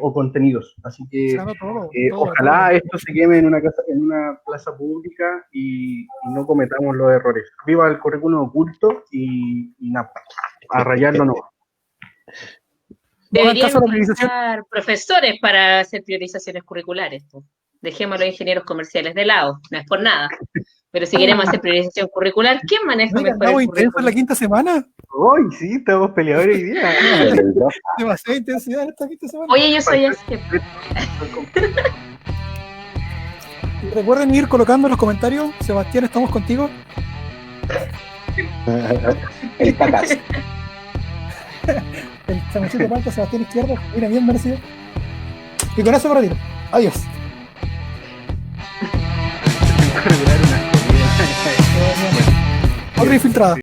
o contenidos. Así que ojalá esto se queme en una plaza pública y no cometamos los errores. Viva el currículum oculto y nada, a rayarlo no. Deberían utilizar profesores para hacer priorizaciones curriculares. Dejemos a los ingenieros comerciales de lado, no es por nada. Pero si queremos hacer priorización curricular, ¿quién maneja mejor ¿Estamos intensos en la quinta semana? Hoy sí, estamos peleadores hoy día. Demasiada intensidad en esta quinta semana. Oye, yo soy así. Recuerden ir colocando en los comentarios. Sebastián, estamos contigo. El cacas. El chamuchito palco, Sebastián izquierdo. Mira, bien merecido. Y con eso me retiro. Adiós. Otra infiltrada.